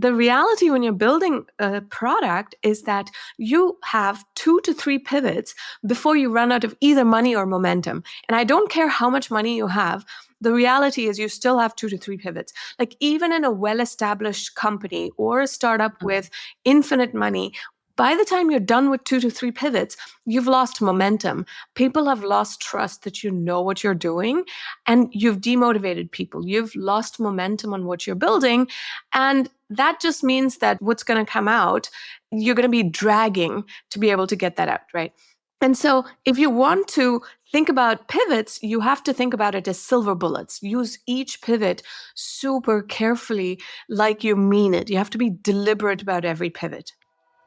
the reality when you're building a product is that you have 2 to 3 pivots before you run out of either money or momentum. And I don't care how much money you have. The reality is you still have 2 to 3 pivots. Like even in a well-established company or a startup with infinite money, by the time you're done with 2 to 3 pivots, you've lost momentum. People have lost trust that you know what you're doing, and you've demotivated people. You've lost momentum on what you're building. And that just means that what's going to come out, you're going to be dragging to be able to get that out, right? And so if you want to think about pivots, you have to think about it as silver bullets. Use each pivot super carefully, like you mean it. You have to be deliberate about every pivot.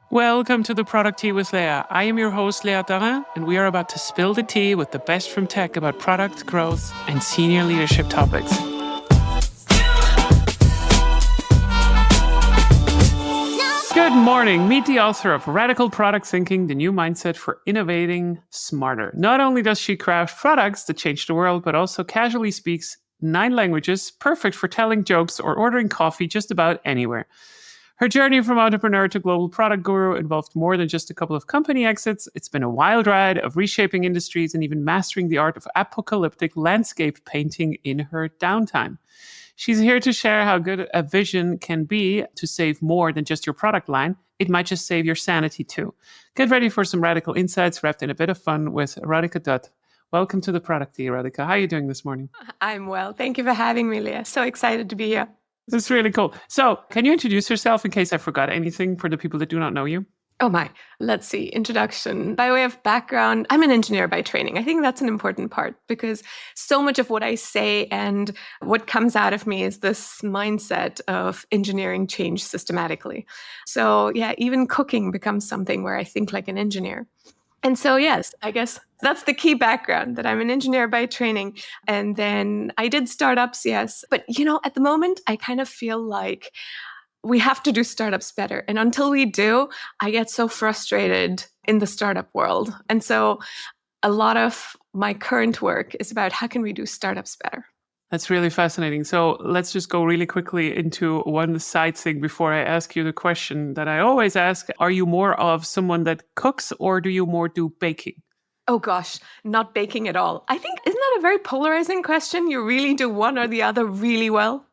Welcome to the Product Tea with Leah. I am your host, Leah Tarin, and we are about to spill the tea with the best from tech about product growth and senior leadership topics. Good morning. Meet the author of Radical Product Thinking, the new mindset for innovating smarter. Not only does she craft products that change the world, but also casually speaks 9 languages, perfect for telling jokes or ordering coffee just about anywhere. Her journey from entrepreneur to global product guru involved more than just a couple of company exits. It's been a wild ride of reshaping industries and even mastering the art of apocalyptic landscape painting in her downtime. She's here to share how good a vision can be to save more than just your product line. It might just save your sanity too. Get ready for some radical insights wrapped in a bit of fun with Radhika Dutt. Welcome to the Product Tea, Radhika. How are you doing this morning? I'm well. Thank you for having me, Leah. So excited to be here. That's really cool. So, can you introduce yourself in case I forgot anything for the people that do not know you? Oh my, let's see. Introduction. By way of background, I'm an engineer by training. I think that's an important part because so much of what I say and what comes out of me is this mindset of engineering change systematically. So yeah, even cooking becomes something where I think like an engineer. And so, yes, I guess that's the key background, that I'm an engineer by training. And then I did startups, yes. But, at the moment, I kind of feel like we have to do startups better. And until we do, I get so frustrated in the startup world. And so a lot of my current work is about how can we do startups better? That's really fascinating. So let's just go really quickly into one side thing before I ask you the question that I always ask. Are you more of someone that cooks or do you more do baking? Oh gosh, not baking at all. I think, isn't that a very polarizing question? You really do one or the other really well?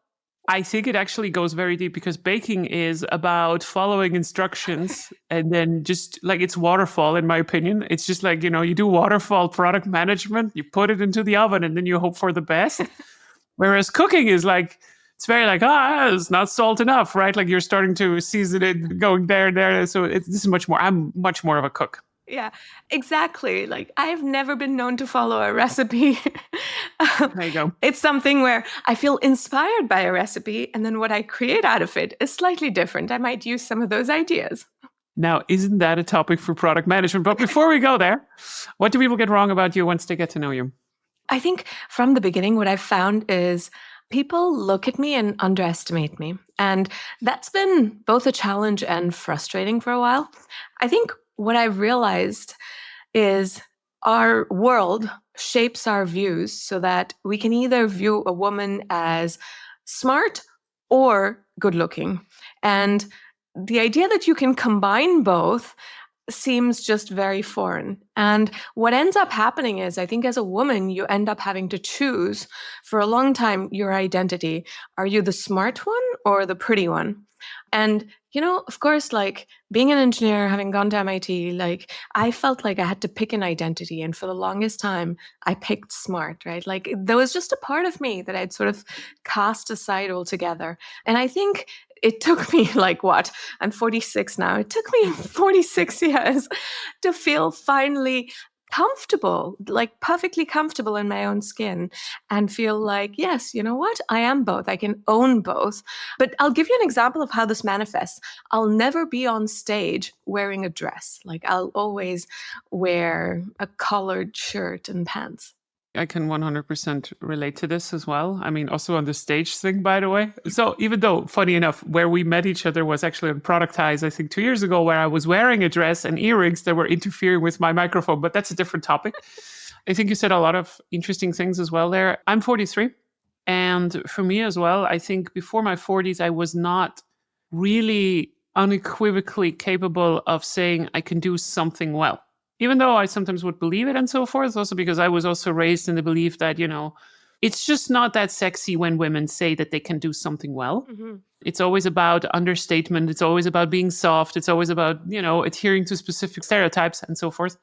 I think it actually goes very deep because baking is about following instructions and then just like it's waterfall, in my opinion. It's just like, you do waterfall product management, you put it into the oven and then you hope for the best. Whereas cooking is like, it's very like, it's not salt enough, right? Like you're starting to season it, going there. So this is I'm much more of a cook. Yeah, exactly. Like I've never been known to follow a recipe. There you go. It's something where I feel inspired by a recipe and then what I create out of it is slightly different. I might use some of those ideas. Now, isn't that a topic for product management? But before we go there, what do people get wrong about you once they get to know you? I think from the beginning, what I've found is people look at me and underestimate me. And that's been both a challenge and frustrating for a while. I think what I've realized is our world shapes our views so that we can either view a woman as smart or good looking. And the idea that you can combine both seems just very foreign. And what ends up happening is, I think as a woman, you end up having to choose for a long time your identity. Are you the smart one or the pretty one? And, of course, like being an engineer, having gone to MIT, like I felt like I had to pick an identity. And for the longest time, I picked smart, right? Like there was just a part of me that I'd sort of cast aside altogether. And I think it took me I'm 46 now. It took me 46 years to feel finally comfortable, like perfectly comfortable in my own skin and feel like, yes, you know what? I am both. I can own both. But I'll give you an example of how this manifests. I'll never be on stage wearing a dress. Like I'll always wear a collared shirt and pants. I can 100% relate to this as well. I mean, also on the stage thing, by the way. So even though, funny enough, where we met each other was actually on Productize, I think 2 years ago, where I was wearing a dress and earrings that were interfering with my microphone, but that's a different topic. I think you said a lot of interesting things as well there. I'm 43. And for me as well, I think before my 40s, I was not really unequivocally capable of saying, I can do something well. Even though I sometimes would believe it and so forth, also because I was also raised in the belief that, it's just not that sexy when women say that they can do something well. Mm-hmm. It's always about understatement. It's always about being soft. It's always about, adhering to specific stereotypes and so forth.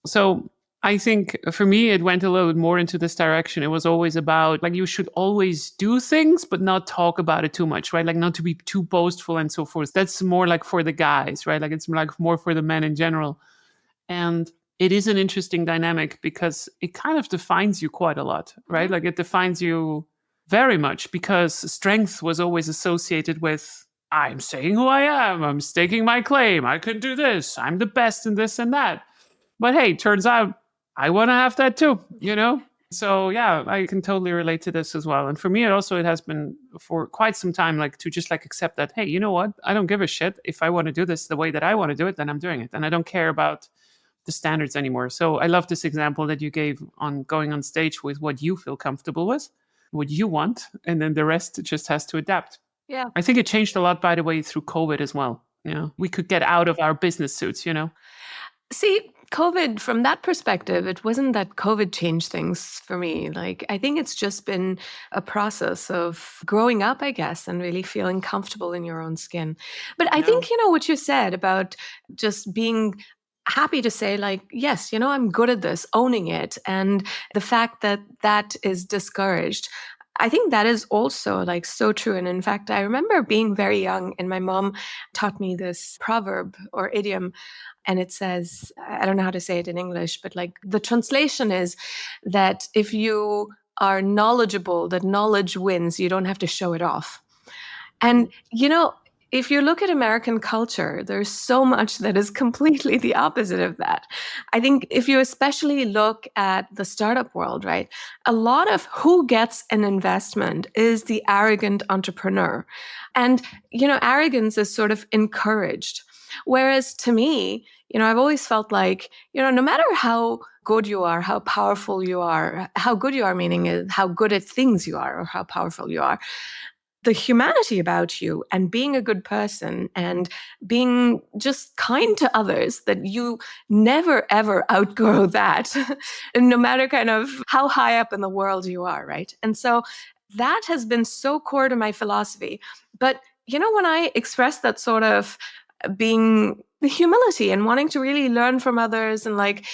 So I think for me, it went a little bit more into this direction. It was always about like, you should always do things, but not talk about it too much, right? Like not to be too boastful and so forth. That's more like for the guys, right? Like it's like more for the men in general. And it is an interesting dynamic because it kind of defines you quite a lot, right? Mm-hmm. Like it defines you very much because strength was always associated with I'm saying who I am, I'm staking my claim, I can do this, I'm the best in this and that. But hey, turns out I want to have that too. So yeah, I can totally relate to this as well. And for me, it has been for quite some time, like to just like accept that, hey, you know what? I don't give a shit. If I want to do this the way that I want to do it, then I'm doing it. And I don't care about the standards anymore. So I love this example that you gave on going on stage with what you feel comfortable with, what you want, and then the rest just has to adapt. Yeah. I think it changed a lot, by the way, through COVID as well. We could get out of our business suits. See, COVID, from that perspective, it wasn't that COVID changed things for me. Like, I think it's just been a process of growing up, I guess, and really feeling comfortable in your own skin. But I Yeah. think, what you said about just being happy to say, like, yes, I'm good at this, owning it. And the fact that that is discouraged. I think that is also like so true. And in fact, I remember being very young and my mom taught me this proverb or idiom, and it says, I don't know how to say it in English, but like the translation is that if you are knowledgeable, that knowledge wins, you don't have to show it off. And, if you look at American culture, there's so much that is completely the opposite of that. I think if you especially look at the startup world, right, a lot of who gets an investment is the arrogant entrepreneur. And, arrogance is sort of encouraged. Whereas to me, I've always felt like, no matter how good you are, how powerful you are, how good you are, meaning is how good at things you are or how powerful you are, the humanity about you and being a good person and being just kind to others, that you never ever outgrow that, and no matter kind of how high up in the world you are, right? And so that has been so core to my philosophy. But when I express that sort of being the humility and wanting to really learn from others and like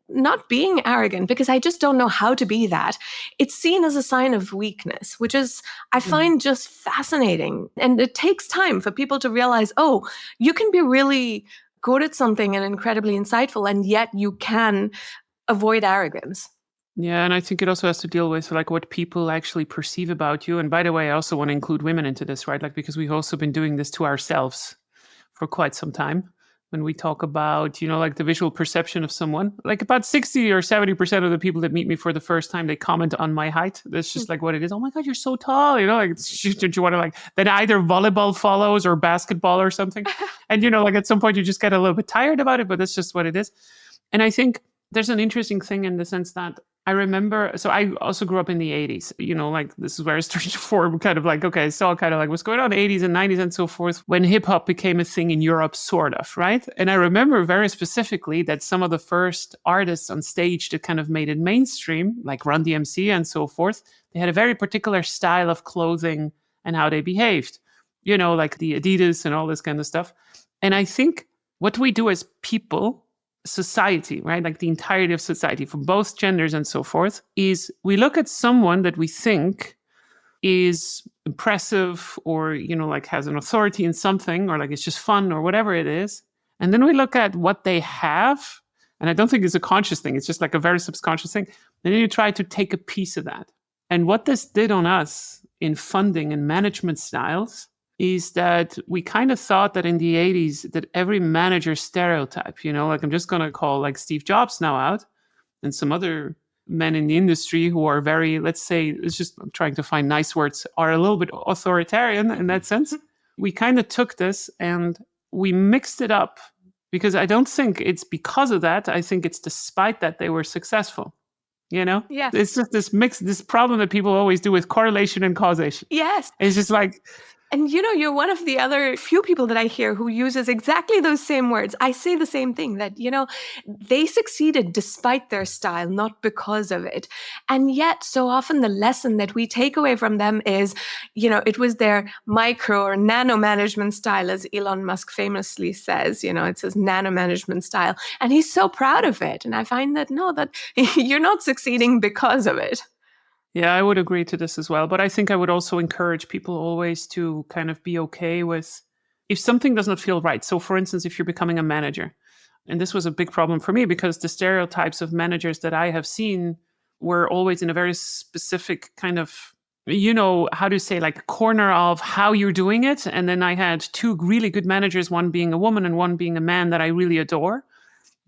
not being arrogant, because I just don't know how to be that, it's seen as a sign of weakness, which is, I find just fascinating. And it takes time for people to realize, oh, you can be really good at something and incredibly insightful, and yet you can avoid arrogance. Yeah, and I think it also has to deal with like what people actually perceive about you. And by the way, I also want to include women into this, right? Like because we've also been doing this to ourselves for quite some time. When we talk about, like the visual perception of someone, like about 60 or 70% of the people that meet me for the first time, they comment on my height. That's just like what it is. Oh my God, you're so tall. Like, don't you want to like, then either volleyball follows or basketball or something. And, like at some point you just get a little bit tired about it, but that's just what it is. And I think there's an interesting thing in the sense that I remember, so I also grew up in the 80s, like this is where I started to form kind of like, okay, I saw kind of like what's going on in the 80s and 90s and so forth when hip hop became a thing in Europe, sort of, right? And I remember very specifically that some of the first artists on stage that kind of made it mainstream, like Run DMC and so forth, they had a very particular style of clothing and how they behaved, like the Adidas and all this kind of stuff. And I think what we do as people, society, right? Like the entirety of society from both genders and so forth, is we look at someone that we think is impressive or, like has an authority in something or like it's just fun or whatever it is. And then we look at what they have. And I don't think it's a conscious thing. It's just like a very subconscious thing. And then you try to take a piece of that. And what this did on us in funding and management styles is that we kind of thought that in the 80s that every manager stereotype, like I'm just going to call like Steve Jobs now out and some other men in the industry who are very, let's say, it's just I'm trying to find nice words, are a little bit authoritarian in that sense. We kind of took this and we mixed it up because I don't think it's because of that. I think it's despite that they were successful. Yeah. It's just this problem that people always do with correlation and causation. Yes. It's just like, And you're one of the other few people that I hear who uses exactly those same words. I say the same thing, that, they succeeded despite their style, not because of it. And yet, so often the lesson that we take away from them is, it was their micro or nano management style, as Elon Musk famously says, it's his nano management style. And he's so proud of it. And I find that no, that you're not succeeding because of it. Yeah, I would agree to this as well. But I think I would also encourage people always to kind of be okay with if something does not feel right. So, for instance, if you're becoming a manager, and this was a big problem for me because the stereotypes of managers that I have seen were always in a very specific kind of, how to say, like corner of how you're doing it. And then I had two really good managers, one being a woman and one being a man that I really adore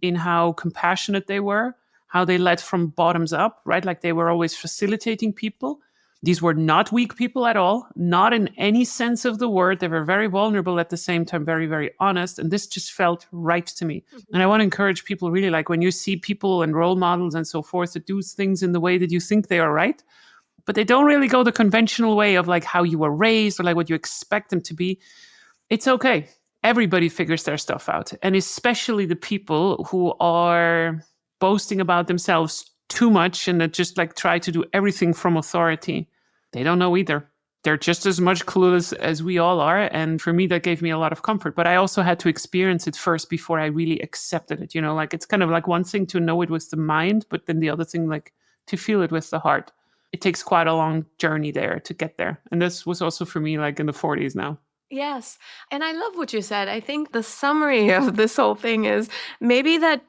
in how compassionate they were, how they led from bottoms up, right? Like they were always facilitating people. These were not weak people at all, not in any sense of the word. They were very vulnerable at the same time, very, very honest. And this just felt right to me. And I want to encourage people really like when you see people and role models and so forth that do things in the way that you think they are right, but they don't really go the conventional way of like how you were raised or like what you expect them to be. It's okay. Everybody figures their stuff out. And especially the people who are boasting about themselves too much and that just like try to do everything from authority. They don't know either. They're just as much clueless as we all are. And for me, that gave me a lot of comfort. But I also had to experience it first before I really accepted it. Like it's kind of like one thing to know it with the mind, but then the other thing, like to feel it with the heart. It takes quite a long journey there to get there. And this was also for me like in the 40s now. Yes. And I love what you said. I think the summary of this whole thing is maybe that,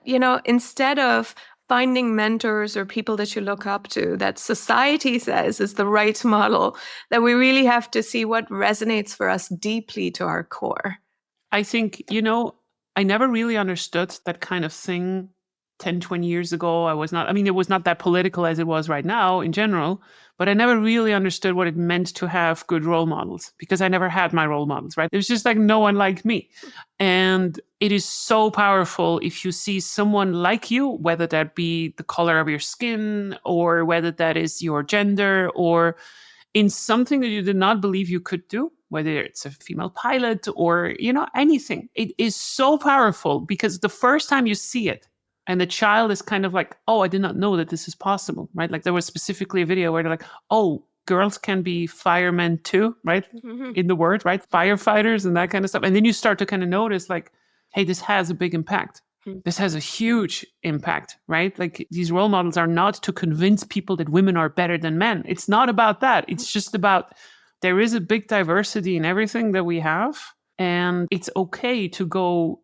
instead of finding mentors or people that you look up to that society says is the right model, that we really have to see what resonates for us deeply to our core. I think, I never really understood that kind of thing 10, 20 years ago. It was not that political as it was right now in general, but I never really understood what it meant to have good role models because I never had my role models, right? There's just like no one like me. And it is so powerful if you see someone like you, whether that be the color of your skin or whether that is your gender or in something that you did not believe you could do, whether it's a female pilot or, anything. It is so powerful because the first time you see it and the child is kind of like, oh, I did not know that this is possible, right? Like there was specifically a video where they're like, oh, girls can be firemen too, right? In the word, right? Firefighters and that kind of stuff. And then you start to kind of notice like, hey, this has a big impact. This has a huge impact, right? Like these role models are not to convince people that women are better than men. It's not about that. It's just about there is a big diversity in everything that we have. And it's okay to go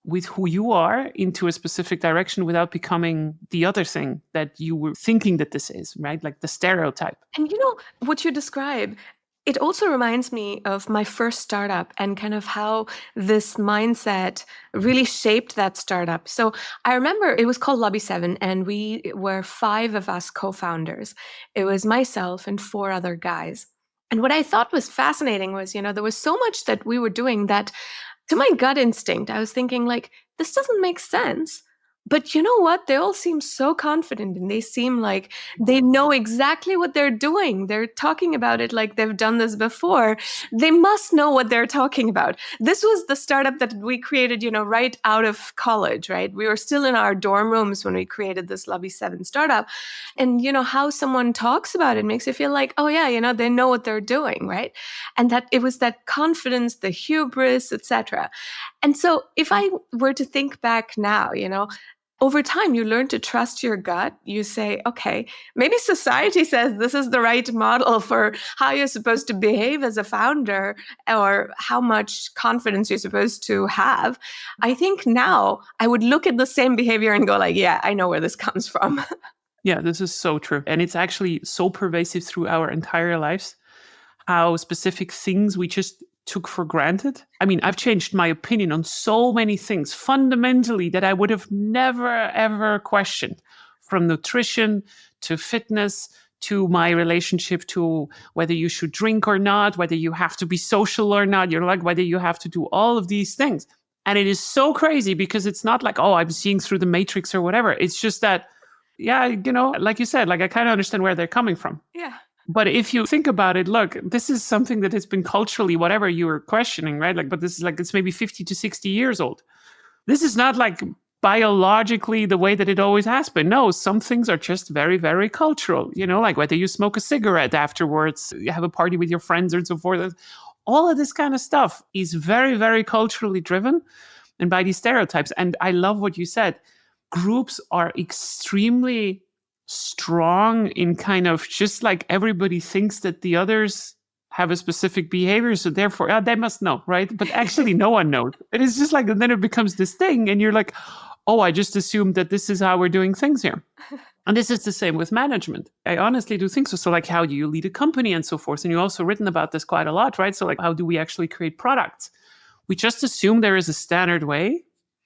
with who you are into a specific direction without becoming the other thing that you were thinking that this is, right? Like the stereotype. And what you describe, it also reminds me of my first startup and kind of how this mindset really shaped that startup. So I remember it was called Lobby 7, and we were 5 of us co-founders. It was myself and 4 other guys. And what I thought was fascinating was, there was so much that we were doing that to my gut instinct, I was thinking like, this doesn't make sense. But you know what? They all seem so confident and they seem like they know exactly what they're doing. They're talking about it like they've done this before. They must know what they're talking about. This was the startup that we created, right out of college, right? We were still in our dorm rooms when we created this Lobby 7 startup. And, how someone talks about it makes you feel like, oh, yeah, they know what they're doing, right? And that it was that confidence, the hubris, etc. And so if I were to think back now, over time, you learn to trust your gut. You say, okay, maybe society says this is the right model for how you're supposed to behave as a founder or how much confidence you're supposed to have. I think now I would look at the same behavior and go like, yeah, I know where this comes from. Yeah, this is so true. And it's actually so pervasive through our entire lives, how specific things we just took for granted. I mean, I've changed my opinion on so many things fundamentally that I would have never, ever questioned, from nutrition to fitness to my relationship to whether you should drink or not, whether you have to be social or not, like whether you have to do all of these things. And it is so crazy because it's not like, oh, I'm seeing through the matrix or whatever. It's just that, yeah, like you said, like I kind of understand where they're coming from. Yeah. But if you think about it, look, this is something that has been culturally, whatever you were questioning, right? Like, but this is like, it's maybe 50 to 60 years old. This is not like biologically the way that it always has been. No, some things are just very, very cultural, like whether you smoke a cigarette afterwards, you have a party with your friends and so forth. All of this kind of stuff is very, very culturally driven and by these stereotypes. And I love what you said. Groups are extremely strong in kind of just like everybody thinks that the others have a specific behavior, so therefore they must know, right? But actually no one knows. It is just like, and then it becomes this thing and you're like, oh, I just assumed that this is how we're doing things here. And this is the same with management. I honestly do think so. So like, how do you lead a company and so forth? And you've also written about this quite a lot, right? So like, how do we actually create products? We just assume there is a standard way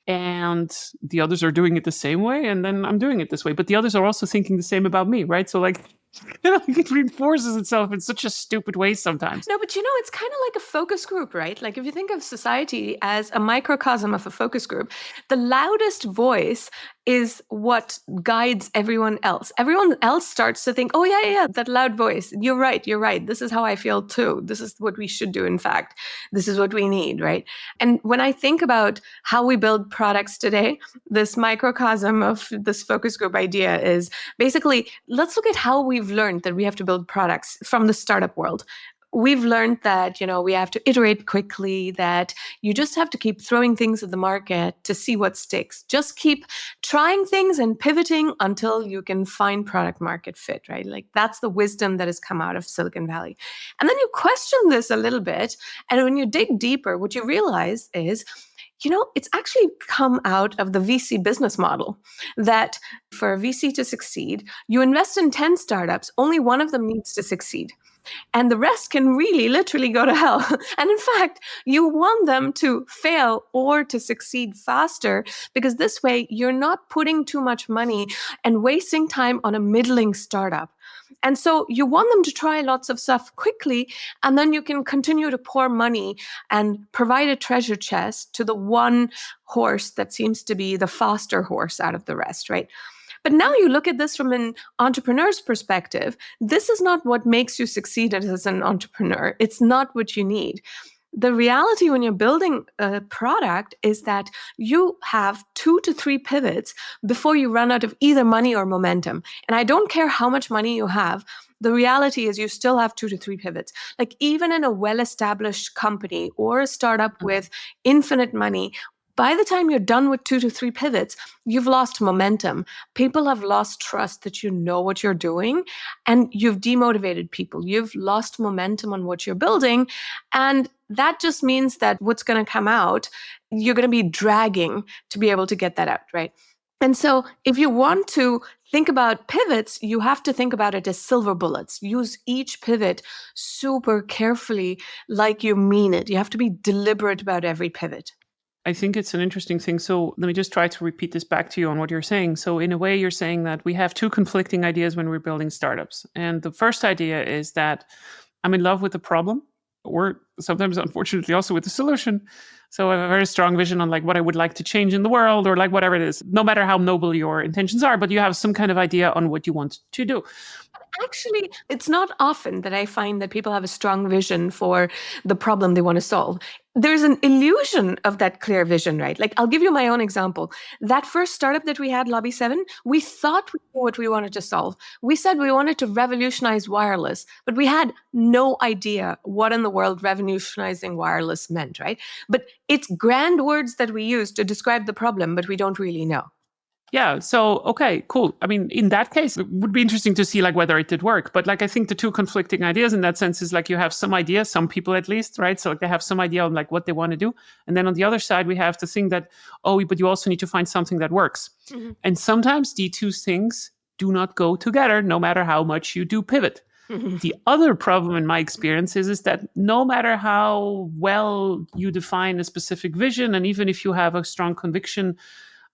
and the others are doing it the same way, and then I'm doing it this way. But the others are also thinking the same about me, right? So like, it reinforces itself in such a stupid way sometimes. No, but it's kind of like a focus group, right? Like if you think of society as a microcosm of a focus group, the loudest voice is what guides everyone else. Everyone else starts to think, oh, yeah, that loud voice. You're right. This is how I feel too. This is what we should do, in fact. This is what we need, right? And when I think about how we build products today, this microcosm of this focus group idea is basically, let's look at how we've learned that we have to build products from the startup world. We've learned that, we have to iterate quickly, that you just have to keep throwing things at the market to see what sticks. Just keep trying things and pivoting until you can find product market fit, right? Like that's the wisdom that has come out of Silicon Valley. And then you question this a little bit. And when you dig deeper, what you realize is, it's actually come out of the VC business model that for a VC to succeed, you invest in 10 startups, only one of them needs to succeed. And the rest can really literally go to hell. And in fact, you want them to fail or to succeed faster, because this way you're not putting too much money and wasting time on a middling startup. And so you want them to try lots of stuff quickly, and then you can continue to pour money and provide a treasure chest to the one horse that seems to be the faster horse out of the rest, right? But now you look at this from an entrepreneur's perspective. This is not what makes you succeed as an entrepreneur. It's not what you need. The reality when you're building a product is that you have 2 to 3 pivots before you run out of either money or momentum. And I don't care how much money you have. The reality is you still have 2 to 3 pivots. Like even in a well-established company or a startup with infinite money, by the time you're done with 2 to 3 pivots, you've lost momentum. People have lost trust that you know what you're doing, and you've demotivated people. You've lost momentum on what you're building. And that just means that what's going to come out, you're going to be dragging to be able to get that out, right? And so if you want to think about pivots, you have to think about it as silver bullets. Use each pivot super carefully, like you mean it. You have to be deliberate about every pivot. I think it's an interesting thing. So let me just try to repeat this back to you on what you're saying. So in a way, you're saying that we have two conflicting ideas when we're building startups. And the first idea is that I'm in love with the problem, or sometimes, unfortunately, also with the solution. So I have a very strong vision on like what I would like to change in the world, or like whatever it is, no matter how noble your intentions are, but you have some kind of idea on what you want to do. Actually, it's not often that I find that people have a strong vision for the problem they want to solve. There's an illusion of that clear vision, right? Like, I'll give you my own example. That first startup that we had, Lobby 7, we thought we knew what we wanted to solve. We said we wanted to revolutionize wireless, but we had no idea what in the world revolutionizing wireless meant, right? But it's grand words that we use to describe the problem, but we don't really know. Yeah. So, okay, cool. I mean, in that case, it would be interesting to see like whether it did work. But like, I think the two conflicting ideas in that sense is like you have some idea, some people at least, right? So like they have some idea on like what they want to do. And then on the other side, we have the thing that, oh, but you also need to find something that works. Mm-hmm. And sometimes the two things do not go together, no matter how much you do pivot. Mm-hmm. The other problem in my experience is that no matter how well you define a specific vision, and even if you have a strong conviction,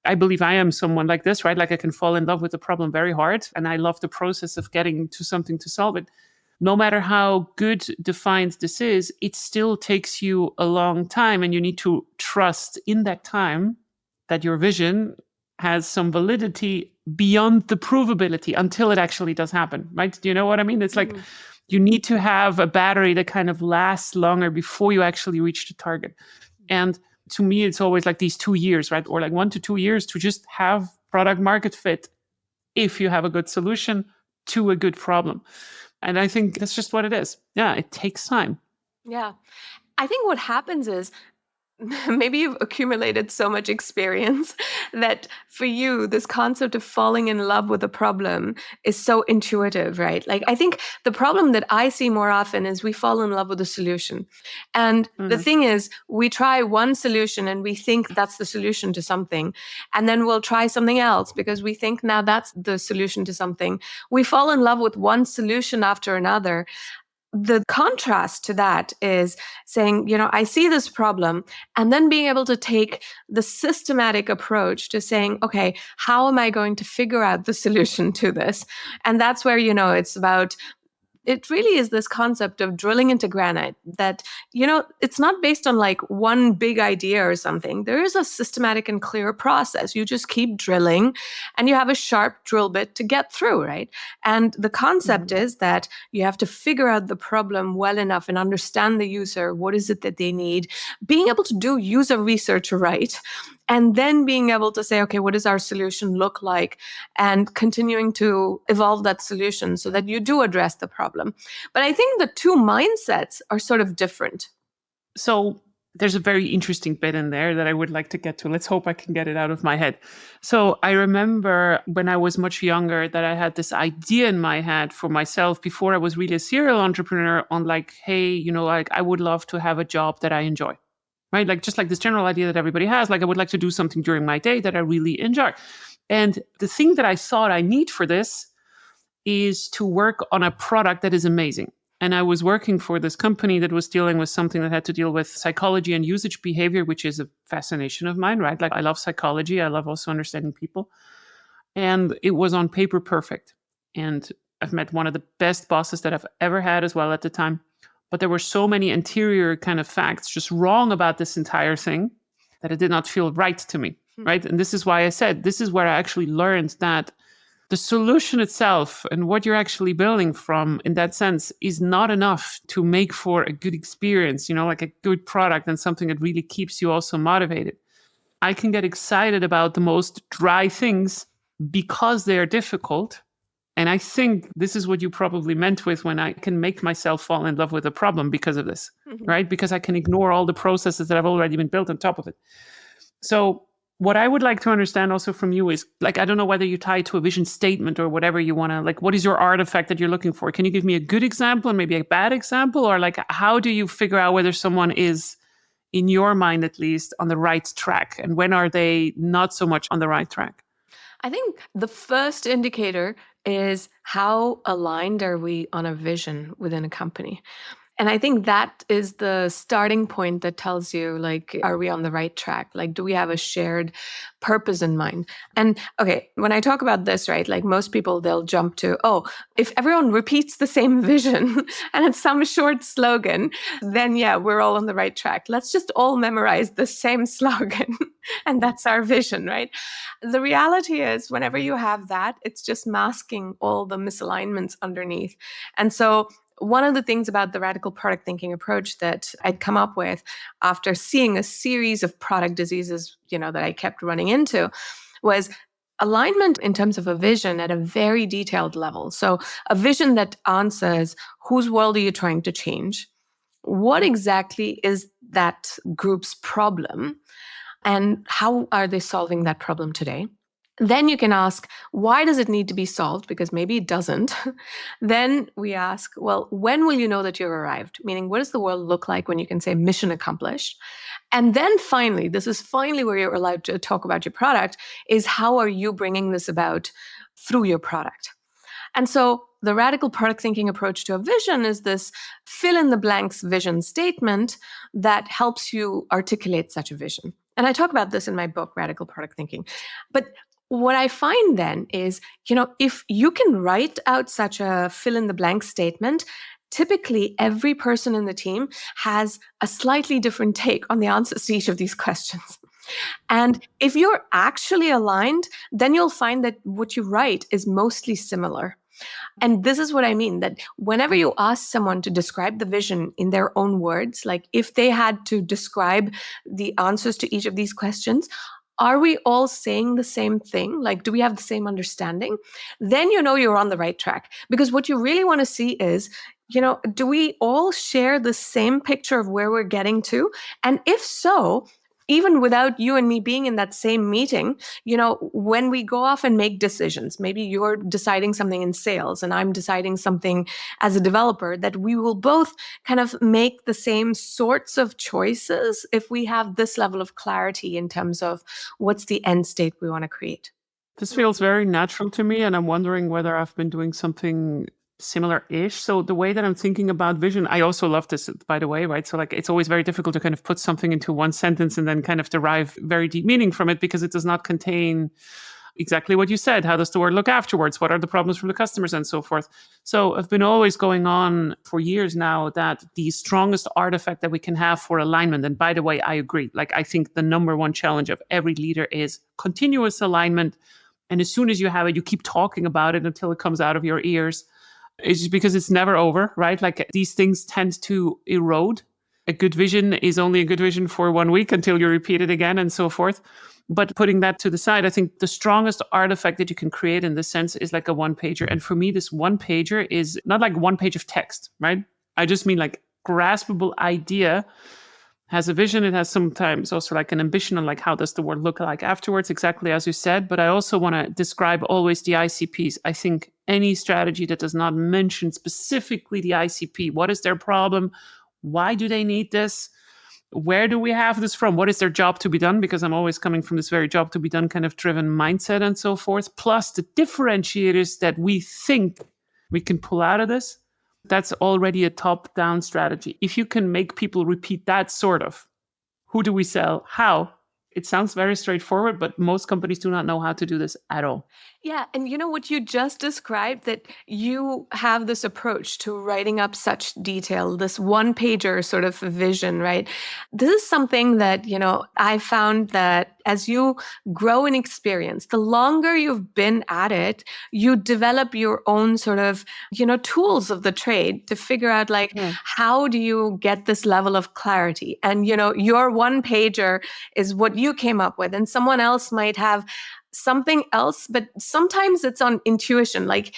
I believe I am someone like this, right? Like I can fall in love with the problem very hard. And I love the process of getting to something to solve it. No matter how good defined this is, it still takes you a long time. And you need to trust in that time that your vision has some validity beyond the provability until it actually does happen, right? Do you know what I mean? It's like You need to have a battery that kind of lasts longer before you actually reach the target. And to me, it's always like these 2 years, right? Or like 1 to 2 years to just have product market fit if you have a good solution to a good problem. And I think that's just what it is. Yeah, it takes time. Yeah. I think what happens is maybe you've accumulated so much experience that for you, this concept of falling in love with a problem is so intuitive, right? Like, I think the problem that I see more often is we fall in love with a solution. And the Mhm. thing is, we try one solution and we think that's the solution to something. And then we'll try something else because we think now that's the solution to something. We fall in love with one solution after another. The contrast to that is saying, I see this problem, and then being able to take the systematic approach to saying, okay, how am I going to figure out the solution to this? And that's where, it's about it really is this concept of drilling into granite that, it's not based on like one big idea or something. There is a systematic and clear process. You just keep drilling and you have a sharp drill bit to get through, right? And the concept Mhm. is that you have to figure out the problem well enough and understand the user. What is it that they need? Being able to do user research right. And then being able to say, okay, what does our solution look like? And continuing to evolve that solution so that you do address the problem. But I think the two mindsets are sort of different. So there's a very interesting bit in there that I would like to get to. Let's hope I can get it out of my head. So I remember when I was much younger that I had this idea in my head for myself before I was really a serial entrepreneur on like, hey, like I would love to have a job that I enjoy. Right? Like just like this general idea that everybody has, like I would like to do something during my day that I really enjoy. And the thing that I thought I need for this is to work on a product that is amazing. And I was working for this company that was dealing with something that had to deal with psychology and usage behavior, which is a fascination of mine, right? Like I love psychology. I love also understanding people. And it was on paper perfect. And I've met one of the best bosses that I've ever had as well at the time. But there were so many interior kind of facts just wrong about this entire thing that it did not feel right to me. Right. And this is why I said this is where I actually learned that the solution itself and what you're actually building from in that sense is not enough to make for a good experience, like a good product and something that really keeps you also motivated. I can get excited about the most dry things because they are difficult. And I think this is what you probably meant with when I can make myself fall in love with a problem because of this, Mhm. right? Because I can ignore all the processes that have already been built on top of it. So what I would like to understand also from you is like, I don't know whether you tie it to a vision statement or whatever you want to, like, what is your artifact that you're looking for? Can you give me a good example and maybe a bad example? Or like, how do you figure out whether someone is, in your mind at least, on the right track? And when are they not so much on the right track? I think the first indicator is how aligned are we on a vision within a company? And I think that is the starting point that tells you, like, are we on the right track? Like, do we have a shared purpose in mind? And okay, when I talk about this, right, like most people, they'll jump to, oh, if everyone repeats the same vision and it's some short slogan, then yeah, we're all on the right track. Let's just all memorize the same slogan. And that's our vision, right? The reality is, whenever you have that, it's just masking all the misalignments underneath. And so, one of the things about the radical product thinking approach that I'd come up with after seeing a series of product diseases, that I kept running into was alignment in terms of a vision at a very detailed level. So, a vision that answers whose world are you trying to change? What exactly is that group's problem? And how are they solving that problem today? Then you can ask, why does it need to be solved? Because maybe it doesn't. Then we ask, well, when will you know that you've arrived? Meaning, what does the world look like when you can say mission accomplished? And then finally, this is finally where you're allowed to talk about your product, is how are you bringing this about through your product? And so the radical product thinking approach to a vision is this fill in the blanks vision statement that helps you articulate such a vision. And I talk about this in my book, Radical Product Thinking. But what I find then is, if you can write out such a fill in the blank statement, typically every person in the team has a slightly different take on the answers to each of these questions. And if you're actually aligned, then you'll find that what you write is mostly similar. And this is what I mean, that whenever you ask someone to describe the vision in their own words, like if they had to describe the answers to each of these questions, are we all saying the same thing? Like, do we have the same understanding? Then you know you're on the right track. Because what you really want to see is, do we all share the same picture of where we're getting to? And if so, even without you and me being in that same meeting, when we go off and make decisions, maybe you're deciding something in sales and I'm deciding something as a developer, that we will both kind of make the same sorts of choices if we have this level of clarity in terms of what's the end state we want to create. This feels very natural to me, and I'm wondering whether I've been doing something similar-ish. So the way that I'm thinking about vision, I also love this, by the way, right? So like it's always very difficult to kind of put something into one sentence and then kind of derive very deep meaning from it because it does not contain exactly what you said. How does the word look afterwards? What are the problems from the customers and so forth? So I've been always going on for years now that the strongest artifact that we can have for alignment, and by the way, I agree. Like I think the number one challenge of every leader is continuous alignment. And as soon as you have it, you keep talking about it until it comes out of your ears. It's just because it's never over, right? Like these things tend to erode. A good vision is only a good vision for 1 week until you repeat it again and so forth. But putting that to the side, I think the strongest artifact that you can create in this sense is like a one pager. And for me, this one pager is not like one page of text, right? I just mean like graspable idea, has a vision. It has sometimes also like an ambition on like how does the world look like afterwards, exactly as you said. But I also want to describe always the ICPs. I think any strategy that does not mention specifically the ICP, what is their problem? Why do they need this? Where do we have this from? What is their job to be done? Because I'm always coming from this very job to be done kind of driven mindset and so forth. Plus the differentiators that we think we can pull out of this. That's already a top-down strategy. If you can make people repeat that sort of, who do we sell? How? It sounds very straightforward, but most companies do not know how to do this at all. Yeah. And you know what you just described, that you have this approach to writing up such detail, this one pager sort of vision, right? This is something that, I found that as you grow in experience, the longer you've been at it, you develop your own sort of, tools of the trade to figure out like, Yeah. how do you get this level of clarity? And, your one pager is what you came up with, and someone else might have something else, but sometimes it's on intuition. Like,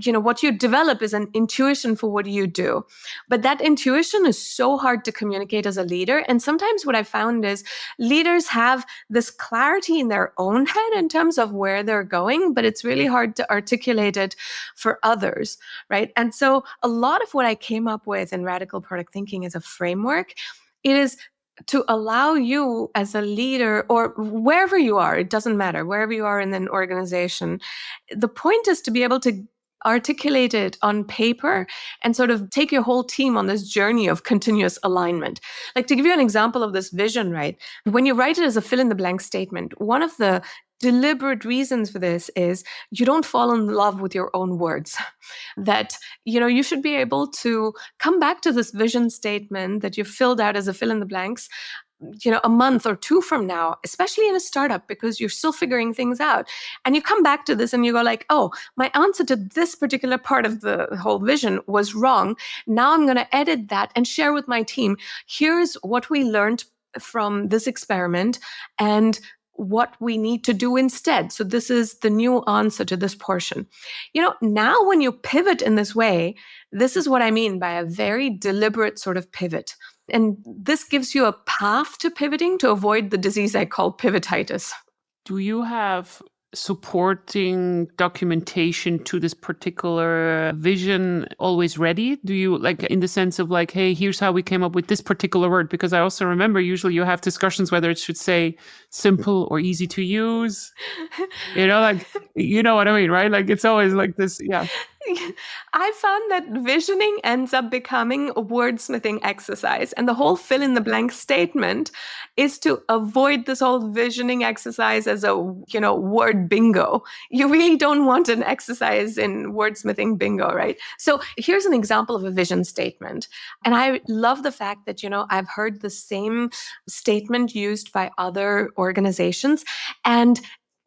what you develop is an intuition for what you do. But that intuition is so hard to communicate as a leader. And sometimes what I found is leaders have this clarity in their own head in terms of where they're going, but it's really hard to articulate it for others, right? And so a lot of what I came up with in radical product thinking as a framework, it is to allow you as a leader, or wherever you are, it doesn't matter, wherever you are in an organization, the point is to be able to articulate it on paper and sort of take your whole team on this journey of continuous alignment. Like, to give you an example of this vision, right? When you write it as a fill in the blank statement, one of the deliberate reasons for this is you don't fall in love with your own words. That, you should be able to come back to this vision statement that you filled out as a fill in the blanks, a month or two from now, especially in a startup, because you're still figuring things out. And you come back to this and you go like, oh, my answer to this particular part of the whole vision was wrong. Now I'm going to edit that and share with my team. Here's what we learned from this experiment and what we need to do instead. So this is the new answer to this portion. Now when you pivot in this way, this is what I mean by a very deliberate sort of pivot. And this gives you a path to pivoting to avoid the disease I call pivotitis. Do you have supporting documentation to this particular vision always ready? Do you like in the sense of like, hey, here's how we came up with this particular word? Because I also remember usually you have discussions whether it should say simple or easy to use. Like, you know what I mean, right? Like it's always like this. Yeah. I found that visioning ends up becoming a wordsmithing exercise. And the whole fill in the blank statement is to avoid this whole visioning exercise as a, word bingo. You really don't want an exercise in wordsmithing bingo, right? So here's an example of a vision statement. And I love the fact that, I've heard the same statement used by other organizations. And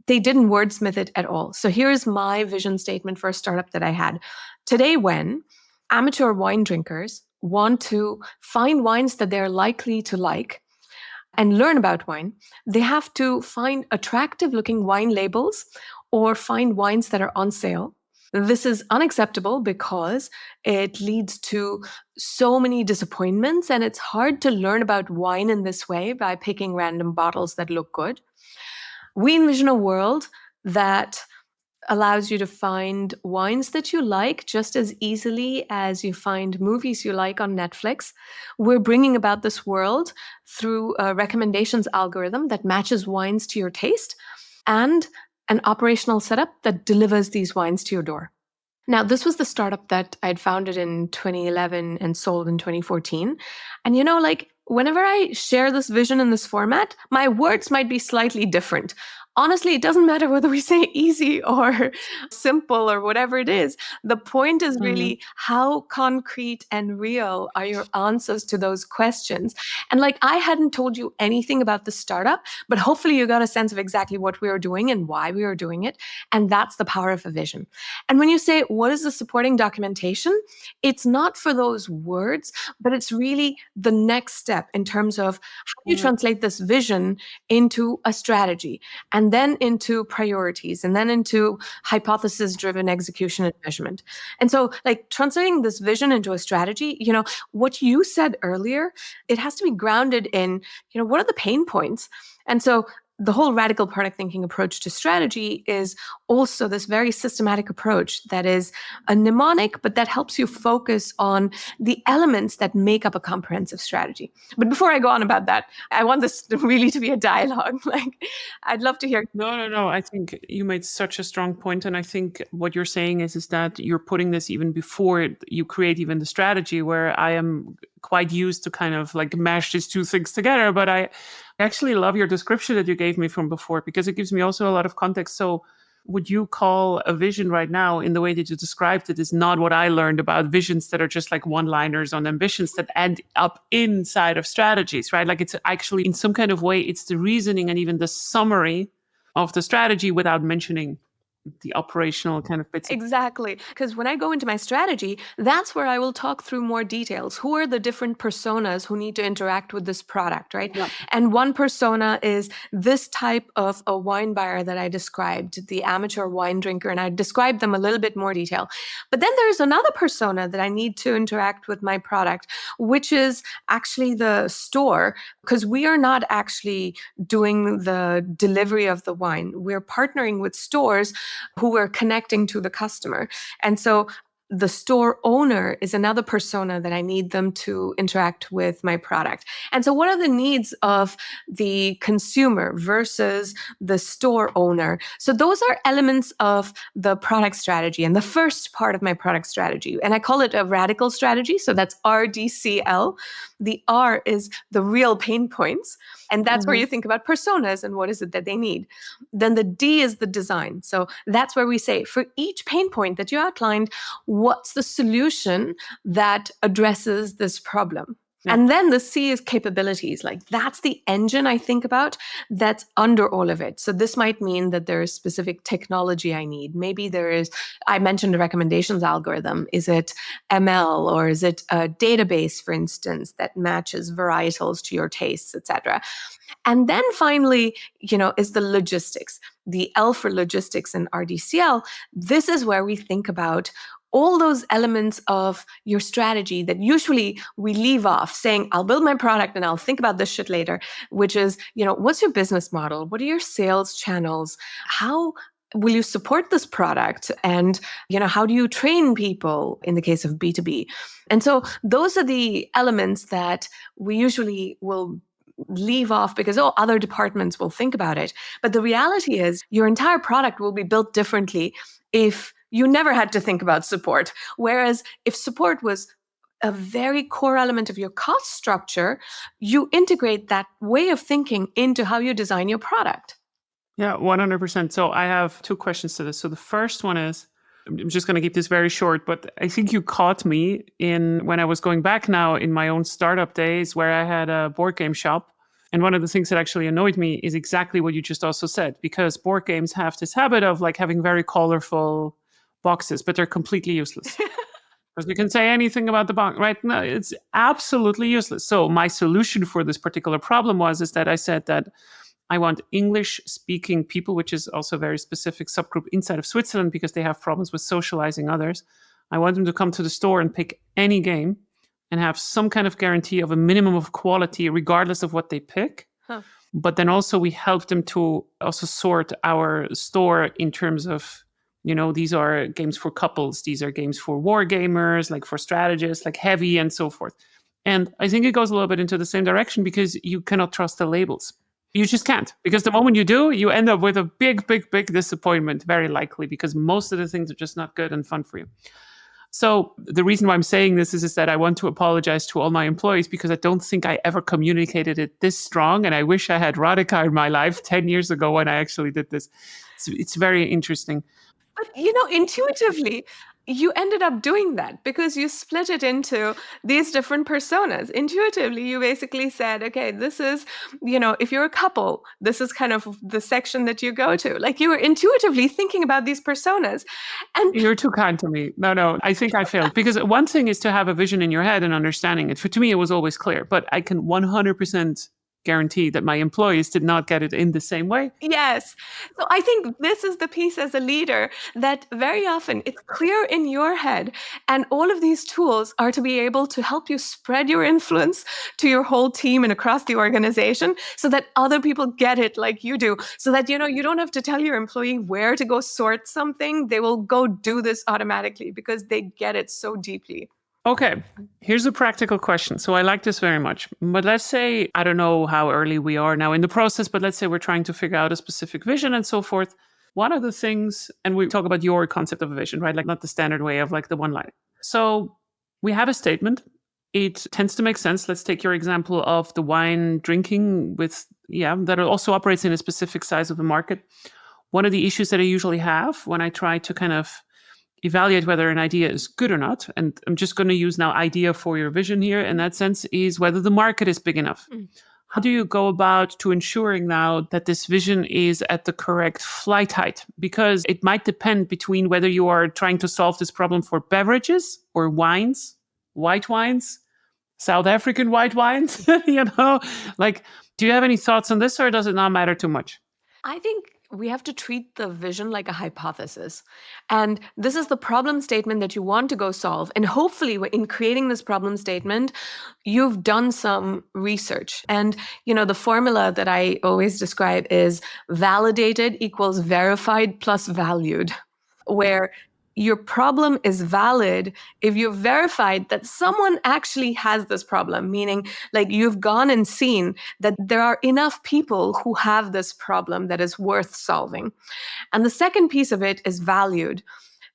they didn't wordsmith it at all. So here's my vision statement for a startup that I had. Today, when amateur wine drinkers want to find wines that they're likely to like and learn about wine, they have to find attractive looking wine labels or find wines that are on sale. This is unacceptable because it leads to so many disappointments, and it's hard to learn about wine in this way by picking random bottles that look good. We envision a world that allows you to find wines that you like just as easily as you find movies you like on Netflix. We're bringing about this world through a recommendations algorithm that matches wines to your taste and an operational setup that delivers these wines to your door. Now, this was the startup that I'd founded in 2011 and sold in 2014. And like whenever I share this vision in this format, my words might be slightly different. Honestly, it doesn't matter whether we say easy or simple or whatever it is. The point is Mhm. really how concrete and real are your answers to those questions. And like, I hadn't told you anything about the startup, but hopefully you got a sense of exactly what we were doing and why we were doing it. And that's the power of a vision. And when you say, what is the supporting documentation? It's not for those words, but it's really the next step in terms of how you Mhm. translate this vision into a strategy and then into priorities and then into hypothesis driven execution and measurement. And so, like, translating this vision into a strategy, what you said earlier, it has to be grounded in, what are the pain points? And so, the whole radical product thinking approach to strategy is also this very systematic approach that is a mnemonic, but that helps you focus on the elements that make up a comprehensive strategy. But before I go on about that, I want this really to be a dialogue. Like, I'd love to hear. No, no, no. I think you made such a strong point, and I think what you're saying is that you're putting this even before you create even the strategy. Where I am quite used to kind of like mash these two things together, but I actually love your description that you gave me from before because it gives me also a lot of context. So, would you call a vision right now, in the way that you described it, is not what I learned about visions that are just like one-liners on ambitions that end up inside of strategies, right? Like it's actually in some kind of way, it's the reasoning and even the summary of the strategy without mentioning the operational kind of bits. Exactly. Because when I go into my strategy, that's where I will talk through more details. Who are the different personas who need to interact with this product, right? Yeah. And one persona is this type of a wine buyer that I described, the amateur wine drinker, and I described them a little bit more detail. But then there's another persona that I need to interact with my product, which is actually the store, because we are not actually doing the delivery of the wine. We're partnering with stores who we're connecting to the customer. And so the store owner is another persona that I need them to interact with my product. And so, what are the needs of the consumer versus the store owner? So, those are elements of the product strategy and the first part of my product strategy. And I call it a radical strategy. So, that's RDCL. The R is the real pain points. And that's where Mhm. you think about personas and what is it that they need. Then the D is the design. So that's where we say for each pain point that you outlined, what's the solution that addresses this problem? Yeah. And then the C is capabilities. Like that's the engine I think about that's under all of it. So this might mean that there is specific technology I need. Maybe there is, I mentioned a recommendations algorithm. Is it ML or is it a database, for instance, that matches varietals to your tastes, etc.? And then finally, is the logistics, the L for logistics in RDCL. This is where we think about all those elements of your strategy that usually we leave off saying, I'll build my product and I'll think about this shit later, which is, what's your business model? What are your sales channels? How will you support this product? And, how do you train people in the case of B2B? And so those are the elements that we usually will leave off because other departments will think about it. But the reality is your entire product will be built differently if you never had to think about support. Whereas if support was a very core element of your cost structure, you integrate that way of thinking into how you design your product. Yeah, 100%. So I have two questions to this. So the first one is, I'm just going to keep this very short, but I think you caught me in when I was going back now in my own startup days where I had a board game shop. And one of the things that actually annoyed me is exactly what you just also said, because board games have this habit of like having very colorful boxes, but they're completely useless. Because you can say anything about the box, right? No, it's absolutely useless. So my solution for this particular problem is that I said that I want English speaking people, which is also a very specific subgroup inside of Switzerland because they have problems with socializing others. I want them to come to the store and pick any game and have some kind of guarantee of a minimum of quality, regardless of what they pick. Huh. But then also we help them to also sort our store in terms of, these are games for couples, these are games for war gamers, like for strategists, like heavy and so forth. And I think it goes a little bit into the same direction because you cannot trust the labels. You just can't, because the moment you do, you end up with a big, big, big disappointment, very likely, because most of the things are just not good and fun for you. So the reason why I'm saying this is that I want to apologize to all my employees because I don't think I ever communicated it this strong. And I wish I had Radhika in my life 10 years ago when I actually did this. It's very interesting. But, intuitively, you ended up doing that because you split it into these different personas. Intuitively, you basically said, okay, this is, if you're a couple, this is kind of the section that you go to. Like you were intuitively thinking about these personas. And You're too kind to me. No, I think I failed because one thing is to have a vision in your head and understanding it. To me, it was always clear, but I can 100% guarantee that my employees did not get it in the same way. yes. So I think this is the piece as a leader that very often it's clear in your head. And all of these tools are to be able to help you spread your influence to your whole team and across the organization so that other people get it like you do. So that, you don't have to tell your employee where to go sort something. They will go do this automatically because they get it so deeply. Okay, here's a practical question. So I like this very much. But let's say, I don't know how early we are now in the process, but let's say we're trying to figure out a specific vision and so forth. One of the things, and we talk about your concept of a vision, right? Like not the standard way of like the one line. So we have a statement. It tends to make sense. Let's take your example of the wine drinking that also operates in a specific size of the market. One of the issues that I usually have when I try to kind of evaluate whether an idea is good or not, and I'm just going to use now idea for your vision here in that sense, is whether the market is big enough. How do you go about to ensuring now that this vision is at the correct flight height? Because it might depend between whether you are trying to solve this problem for beverages or wines, white wines, South African white wines, like, do you have any thoughts on this or does it not matter too much? I think we have to treat the vision like a hypothesis. And this is the problem statement that you want to go solve. And hopefully, in creating this problem statement, you've done some research. And, the formula that I always describe is validated equals verified plus valued, where your problem is valid if you've verified that someone actually has this problem, meaning like you've gone and seen that there are enough people who have this problem that is worth solving. And the second piece of it is valued.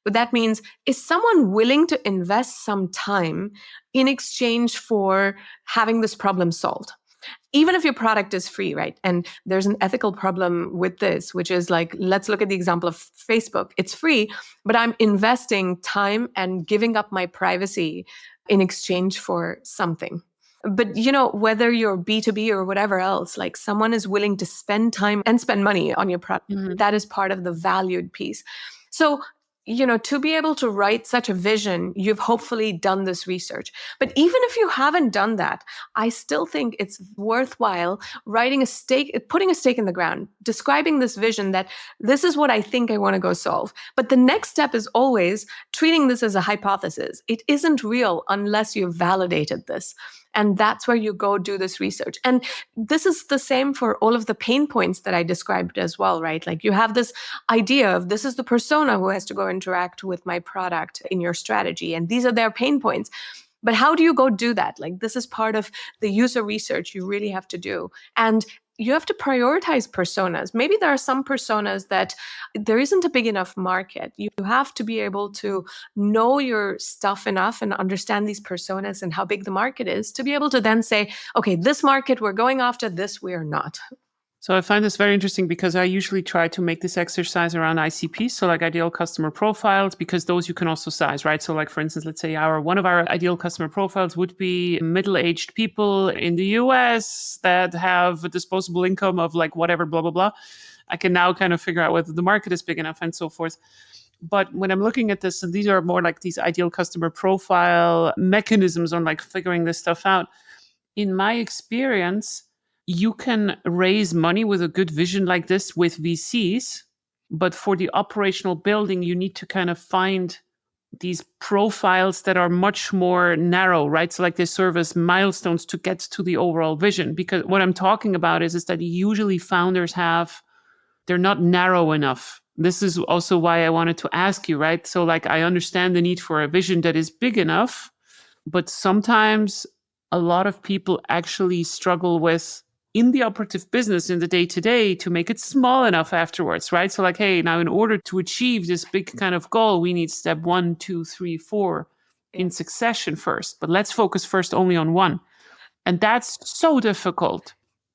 That means, is someone willing to invest some time in exchange for having this problem solved? Even if your product is free, right? And there's an ethical problem with this, which is like, let's look at the example of Facebook. It's free, but I'm investing time and giving up my privacy in exchange for something. But whether you're B2B or whatever else, like someone is willing to spend time and spend money on your product. That is part of the valued piece. So to be able to write such a vision, you've hopefully done this research. But even if you haven't done that, I still think it's worthwhile putting a stake in the ground, describing this vision that this is what I think I want to go solve. But the next step is always treating this as a hypothesis. It isn't real unless you've validated this. And that's where you go do this research. And this is the same for all of the pain points that I described as well, right? Like you have this idea of this is the persona who has to go interact with my product in your strategy. And these are their pain points. But how do you go do that? Like this is part of the user research you really have to do. And you have to prioritize personas. Maybe there are some personas that there isn't a big enough market. You have to be able to know your stuff enough and understand these personas and how big the market is to be able to then say, okay, this market we're going after, this we are not. So I find this very interesting because I usually try to make this exercise around ICP, so like ideal customer profiles, because those you can also size, right? So like for instance, let's say one of our ideal customer profiles would be middle-aged people in the US that have a disposable income of like whatever, blah, blah, blah. I can now kind of figure out whether the market is big enough and so forth. But when I'm looking at this, and these are more like these ideal customer profile mechanisms on like figuring this stuff out. In my experience, you can raise money with a good vision like this with VCs, but for the operational building, you need to kind of find these profiles that are much more narrow, right? So like they serve as milestones to get to the overall vision. Because what I'm talking about is that usually founders they're not narrow enough. This is also why I wanted to ask you, right? So like I understand the need for a vision that is big enough, but sometimes a lot of people actually struggle with in the operative business in the day to day to make it small enough afterwards, right? So, like, hey, now in order to achieve this big kind of goal, we need step 1, 2, 3, 4 Yeah. in succession first. But let's focus first only on one. And that's so difficult.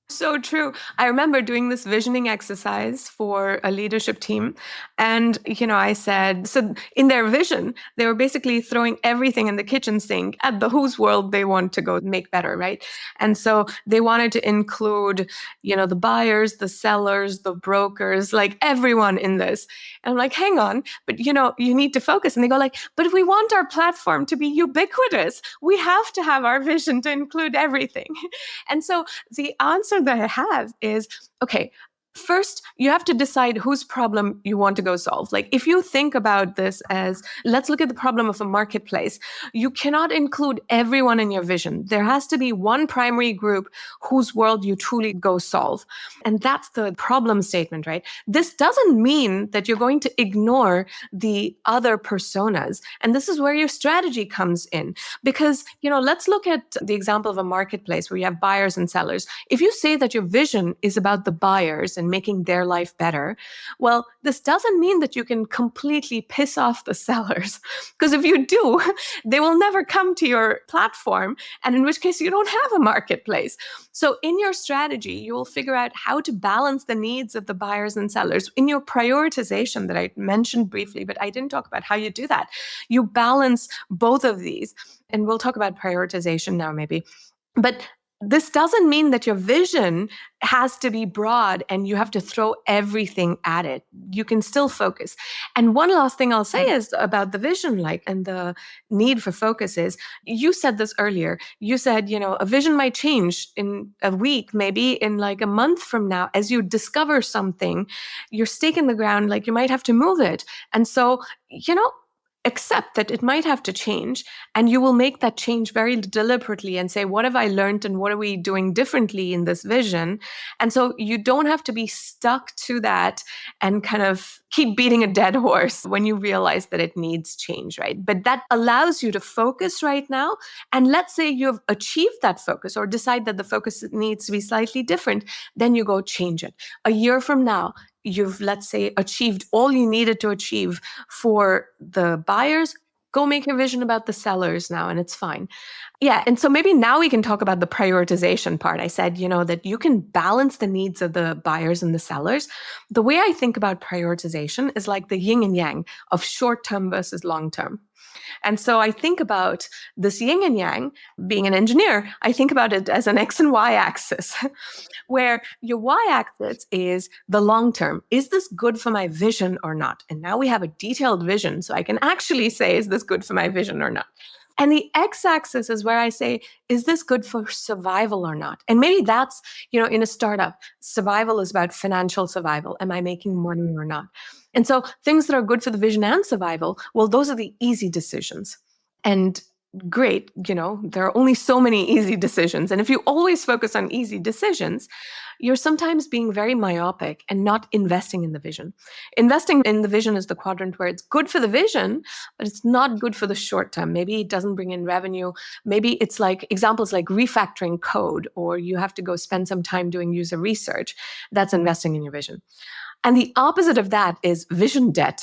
So true. I remember doing this visioning exercise for a leadership team. And, I said, so in their vision, they were basically throwing everything in the kitchen sink at the whose world they want to go make better, right? And so they wanted to include, the buyers, the sellers, the brokers, like everyone in this. And I'm like, hang on, but, you need to focus. And they go like, but we want our platform to be ubiquitous. We have to have our vision to include everything. And so the answer that I have is, okay, first, you have to decide whose problem you want to go solve. Like, if you think about this as, let's look at the problem of a marketplace, you cannot include everyone in your vision. There has to be one primary group whose world you truly go solve. And that's the problem statement, right? This doesn't mean that you're going to ignore the other personas. And this is where your strategy comes in. Because, let's look at the example of a marketplace where you have buyers and sellers. If you say that your vision is about the buyers and making their life better, well, this doesn't mean that you can completely piss off the sellers. Because if you do, they will never come to your platform. And in which case, you don't have a marketplace. So in your strategy, you will figure out how to balance the needs of the buyers and sellers. In your prioritization that I mentioned briefly, but I didn't talk about how you do that, you balance both of these. And we'll talk about prioritization now, maybe. But this doesn't mean that your vision has to be broad and you have to throw everything at it. You can still focus. And one last thing I'll say is about the vision, and the need for focus is, you said this earlier. You said, a vision might change in a week, maybe in like a month from now. As you discover something, your stake in the ground, like you might have to move it. And so, accept that it might have to change, and you will make that change very deliberately and say, what have I learned and what are we doing differently in this vision? And so you don't have to be stuck to that and kind of keep beating a dead horse when you realize that it needs change, right? But that allows you to focus right now. And let's say you've achieved that focus or decide that the focus needs to be slightly different, then you go change it. A year from now, you've, let's say, achieved all you needed to achieve for the buyers. Go make a vision about the sellers now, and it's fine. Yeah. And so maybe now we can talk about the prioritization part. I said, that you can balance the needs of the buyers and the sellers. The way I think about prioritization is like the yin and yang of short term versus long term. And so I think about this yin and yang. Being an engineer, I think about it as an X and Y axis, where your Y axis is the long term. Is this good for my vision or not? And now we have a detailed vision, so I can actually say, is this good for my vision or not? And the X axis is where I say, is this good for survival or not? And maybe that's, in a startup, survival is about financial survival. Am I making money or not? And so things that are good for the vision and survival, well, those are the easy decisions. And great, there are only so many easy decisions. And if you always focus on easy decisions, you're sometimes being very myopic and not investing in the vision. Investing in the vision is the quadrant where it's good for the vision, but it's not good for the short term. Maybe it doesn't bring in revenue. Maybe it's like examples like refactoring code, or you have to go spend some time doing user research. That's investing in your vision. And the opposite of that is vision debt,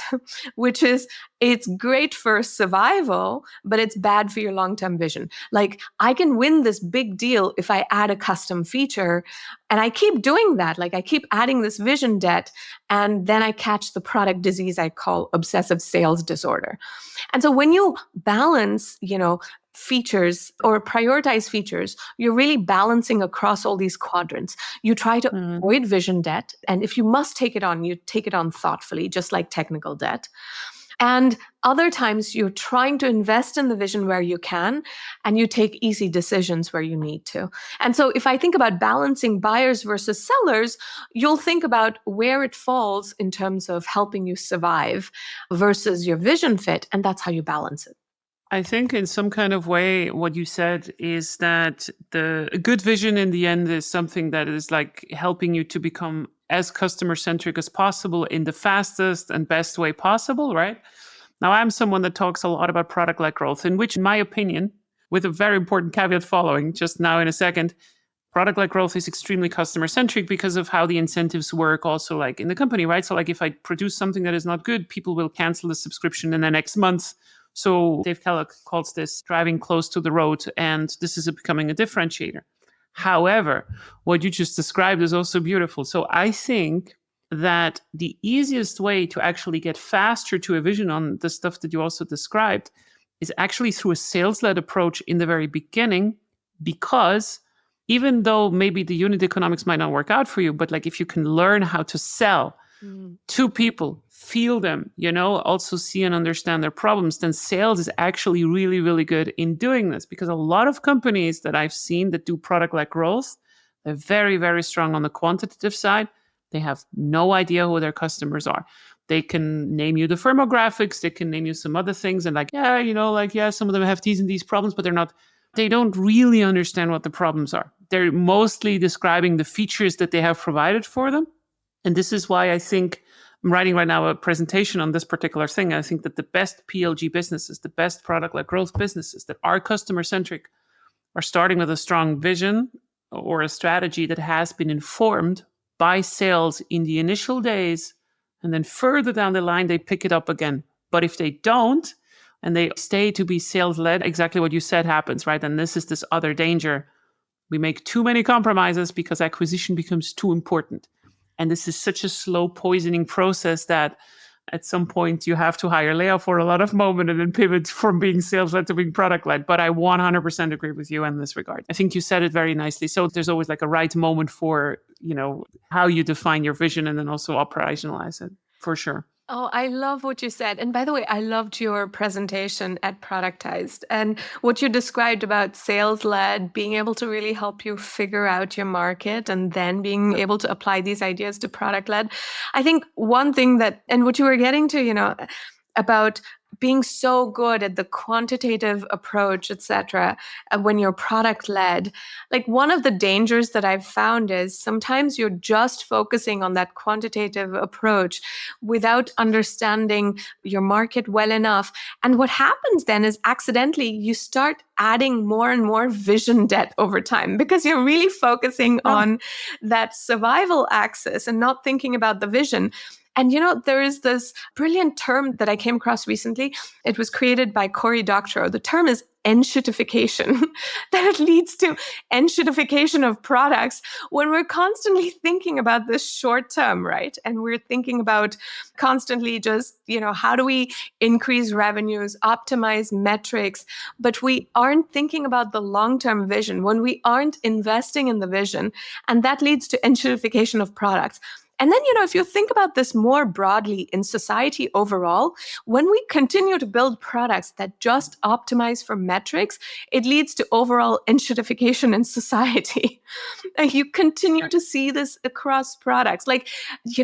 which is it's great for survival, but it's bad for your long term vision. Like, I can win this big deal if I add a custom feature. And I keep doing that. Like, I keep adding this vision debt. And then I catch the product disease I call obsessive sales disorder. And so when you balance, features or prioritize features, you're really balancing across all these quadrants. You try to Mhm. avoid vision debt. And if you must take it on, you take it on thoughtfully, just like technical debt. And other times you're trying to invest in the vision where you can, and you take easy decisions where you need to. And so if I think about balancing buyers versus sellers, you'll think about where it falls in terms of helping you survive versus your vision fit. And that's how you balance it. I think in some kind of way, what you said is that the a good vision in the end is something that is like helping you to become as customer centric as possible in the fastest and best way possible, right? Now, I'm someone that talks a lot about product led growth, in which, in my opinion, with a very important caveat following just now in a second, product led growth is extremely customer centric because of how the incentives work also like in the company, right? So like if I produce something that is not good, people will cancel the subscription in the next month. So Dave Kellogg calls this driving close to the road, and this is becoming a differentiator. However, what you just described is also beautiful. So I think that the easiest way to actually get faster to a vision on the stuff that you also described is actually through a sales led approach in the very beginning, because even though maybe the unit economics might not work out for you, but like if you can learn how to sell Mm. to people, feel them, also see and understand their problems, then sales is actually really, really good in doing this. Because a lot of companies that I've seen that do product led growth, they're very, very strong on the quantitative side. They have no idea who their customers are. They can name you the firmographics, they can name you some other things, and like, yeah, some of them have these and these problems, but they don't really understand what the problems are. They're mostly describing the features that they have provided for them. And this is why I think I'm writing right now a presentation on this particular thing. I think that the best PLG businesses, the best product led growth businesses that are customer centric, are starting with a strong vision or a strategy that has been informed by sales in the initial days. And then further down the line, they pick it up again. But if they don't, and they stay to be sales led, exactly what you said happens, right? And this is this other danger. We make too many compromises because acquisition becomes too important. And this is such a slow poisoning process that at some point you have to hire Leo for a lot of moment and then pivot from being sales led to being product led. But I 100% agree with you in this regard. I think you said it very nicely. So there's always like a right moment for, how you define your vision and then also operationalize it, for sure. Oh, I love what you said. And by the way, I loved your presentation at Productized and what you described about sales led, being able to really help you figure out your market and then being able to apply these ideas to product led. I think one thing and what you were getting to, about being so good at the quantitative approach, etc., when you're product led, like one of the dangers that I've found is sometimes you're just focusing on that quantitative approach without understanding your market well enough. And what happens then is accidentally you start adding more and more vision debt over time because you're really focusing Yeah. on that survival axis and not thinking about the vision. And there is this brilliant term that I came across recently. It was created by Cory Doctorow. The term is enshittification, that it leads to enshittification of products when we're constantly thinking about this short term, right? And we're thinking about constantly just, how do we increase revenues, optimize metrics, but we aren't thinking about the long term vision when we aren't investing in the vision. And that leads to enshittification of products. And then, if you think about this more broadly in society overall, when we continue to build products that just optimize for metrics, it leads to overall enshittification in society. And you continue to see this across products. Like,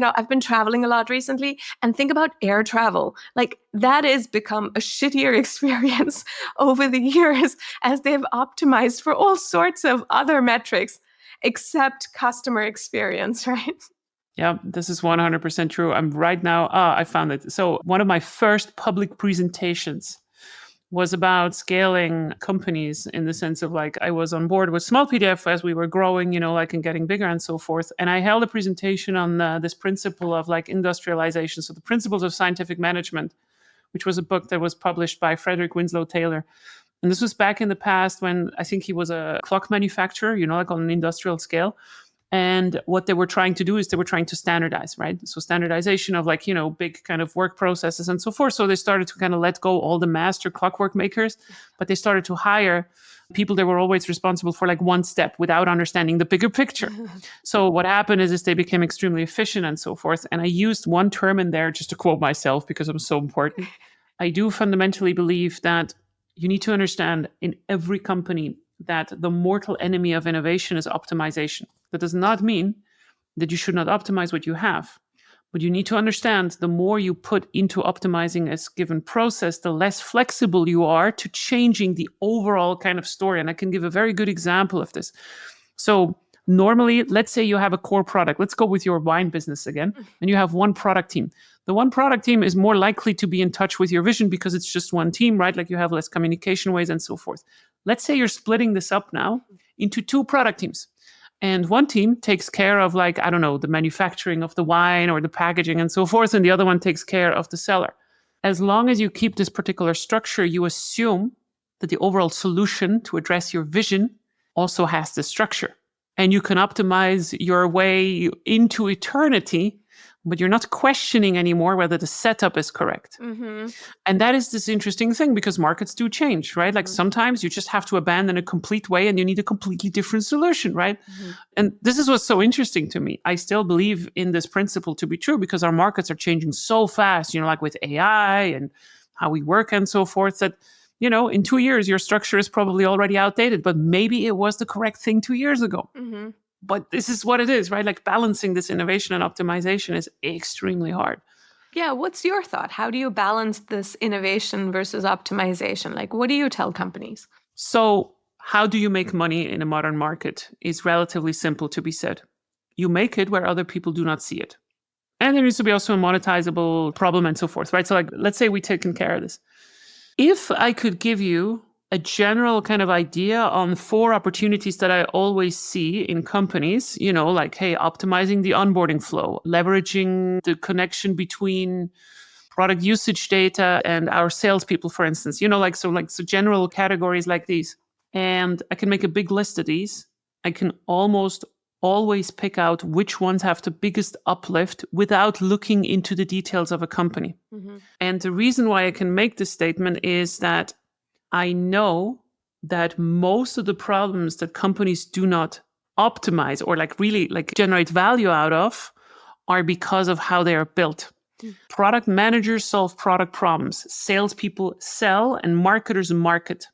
I've been traveling a lot recently, and think about air travel. Like, that has become a shittier experience over the years as they've optimized for all sorts of other metrics except customer experience, right? Yeah, this is 100% true. I'm right now, I found it. So, one of my first public presentations was about scaling companies in the sense of like I was on board with Small PDF as we were growing, like and getting bigger and so forth. And I held a presentation on this principle of like industrialization. So the principles of scientific management, which was a book that was published by Frederick Winslow Taylor. And this was back in the past when I think he was a clock manufacturer, like on an industrial scale. And what they were trying to do is they were trying to standardize, right? So standardization of like, big kind of work processes and so forth. So they started to kind of let go all the master clockwork makers, but they started to hire people that were always responsible for like one step without understanding the bigger picture. So what happened is they became extremely efficient and so forth. And I used one term in there just to quote myself because it was so important. I do fundamentally believe that you need to understand in every company that the mortal enemy of innovation is optimization. That does not mean that you should not optimize what you have, but you need to understand the more you put into optimizing a given process, the less flexible you are to changing the overall kind of story. And I can give a very good example of this. So normally, let's say you have a core product. Let's go with your wine business again, and you have one product team. The one product team is more likely to be in touch with your vision because it's just one team, right? Like you have less communication ways and so forth. Let's say you're splitting this up now into two product teams. And one team takes care of like, I don't know, the manufacturing of the wine or the packaging and so forth. And the other one takes care of the cellar. As long as you keep this particular structure, you assume that the overall solution to address your vision also has this structure. And you can optimize your way into eternity, but you're not questioning anymore whether the setup is correct. Mm-hmm. And that is this interesting thing because markets do change, right? Like sometimes you just have to abandon a complete way and you need a completely different solution, right? And this is what's so interesting to me. I still believe in this principle to be true because our markets are changing so fast, like with AI and how we work and so forth that, in 2 years, your structure is probably already outdated, but maybe it was the correct thing 2 years ago. But this is what it is, right? Like balancing this innovation and optimization is extremely hard. Yeah, what's your thought? How do you balance this innovation versus optimization? Like, what do you tell companies? So, how do you make money in a modern market is relatively simple to be said. You make it where other people do not see it. And there needs to be also a monetizable problem and so forth, right? So, like, let's say we've taken care of this. If I could give you a general kind of idea on 4 opportunities that I always see in companies, like, hey, optimizing the onboarding flow, leveraging the connection between product usage data and our salespeople, for instance, so general categories like these. And I can make a big list of these. I can almost always pick out which ones have the biggest uplift without looking into the details of a company. And the reason why I can make this statement is that I know that most of the problems that companies do not optimize or like really like generate value out of are because of how they are built. Product managers solve product problems. Salespeople sell and marketers market.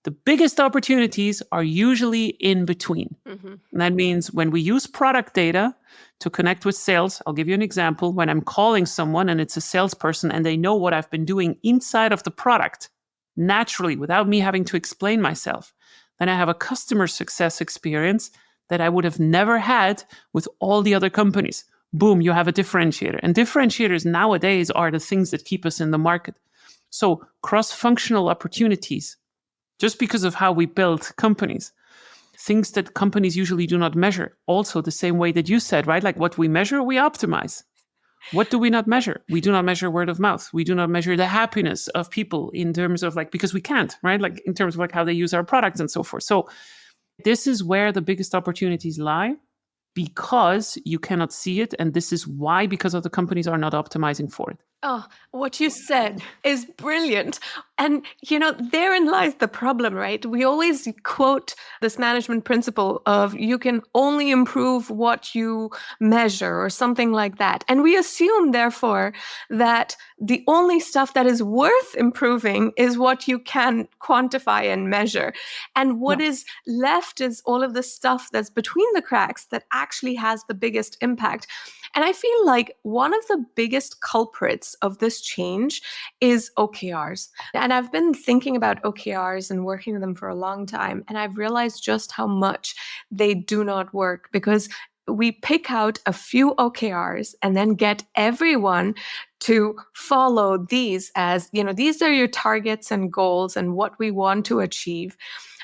The biggest opportunities are usually in between. And that means when we use product data to connect with sales, I'll give you an example. When I'm calling someone and it's a salesperson and they know what I've been doing inside of the product, naturally, without me having to explain myself, then I have a customer success experience that I would have never had with all the other companies. Boom, you have a differentiator. And differentiators nowadays are the things that keep us in the market. So cross-functional opportunities, just because of how we build companies, things that companies usually do not measure. Also the same way that you said, right? Like what we measure, we optimize. What do we not measure? We do not measure word of mouth. We do not measure the happiness of people in terms of like, because we can't, right? Like in terms of like how they use our products and so forth. So this is where the biggest opportunities lie because you cannot see it. And this is why, because other companies are not optimizing for it. Oh, what you said is brilliant. And, therein lies the problem, right? We always quote this management principle of you can only improve what you measure or something like that. And we assume, therefore, that the only stuff that is worth improving is what you can quantify and measure. And what is left is all of the stuff that's between the cracks that actually has the biggest impact. And I feel like one of the biggest culprits of this change is OKRs. And I've been thinking about OKRs and working with them for a long time. And I've realized just how much they do not work because we pick out a few OKRs and then get everyone to follow these as, these are your targets and goals and what we want to achieve.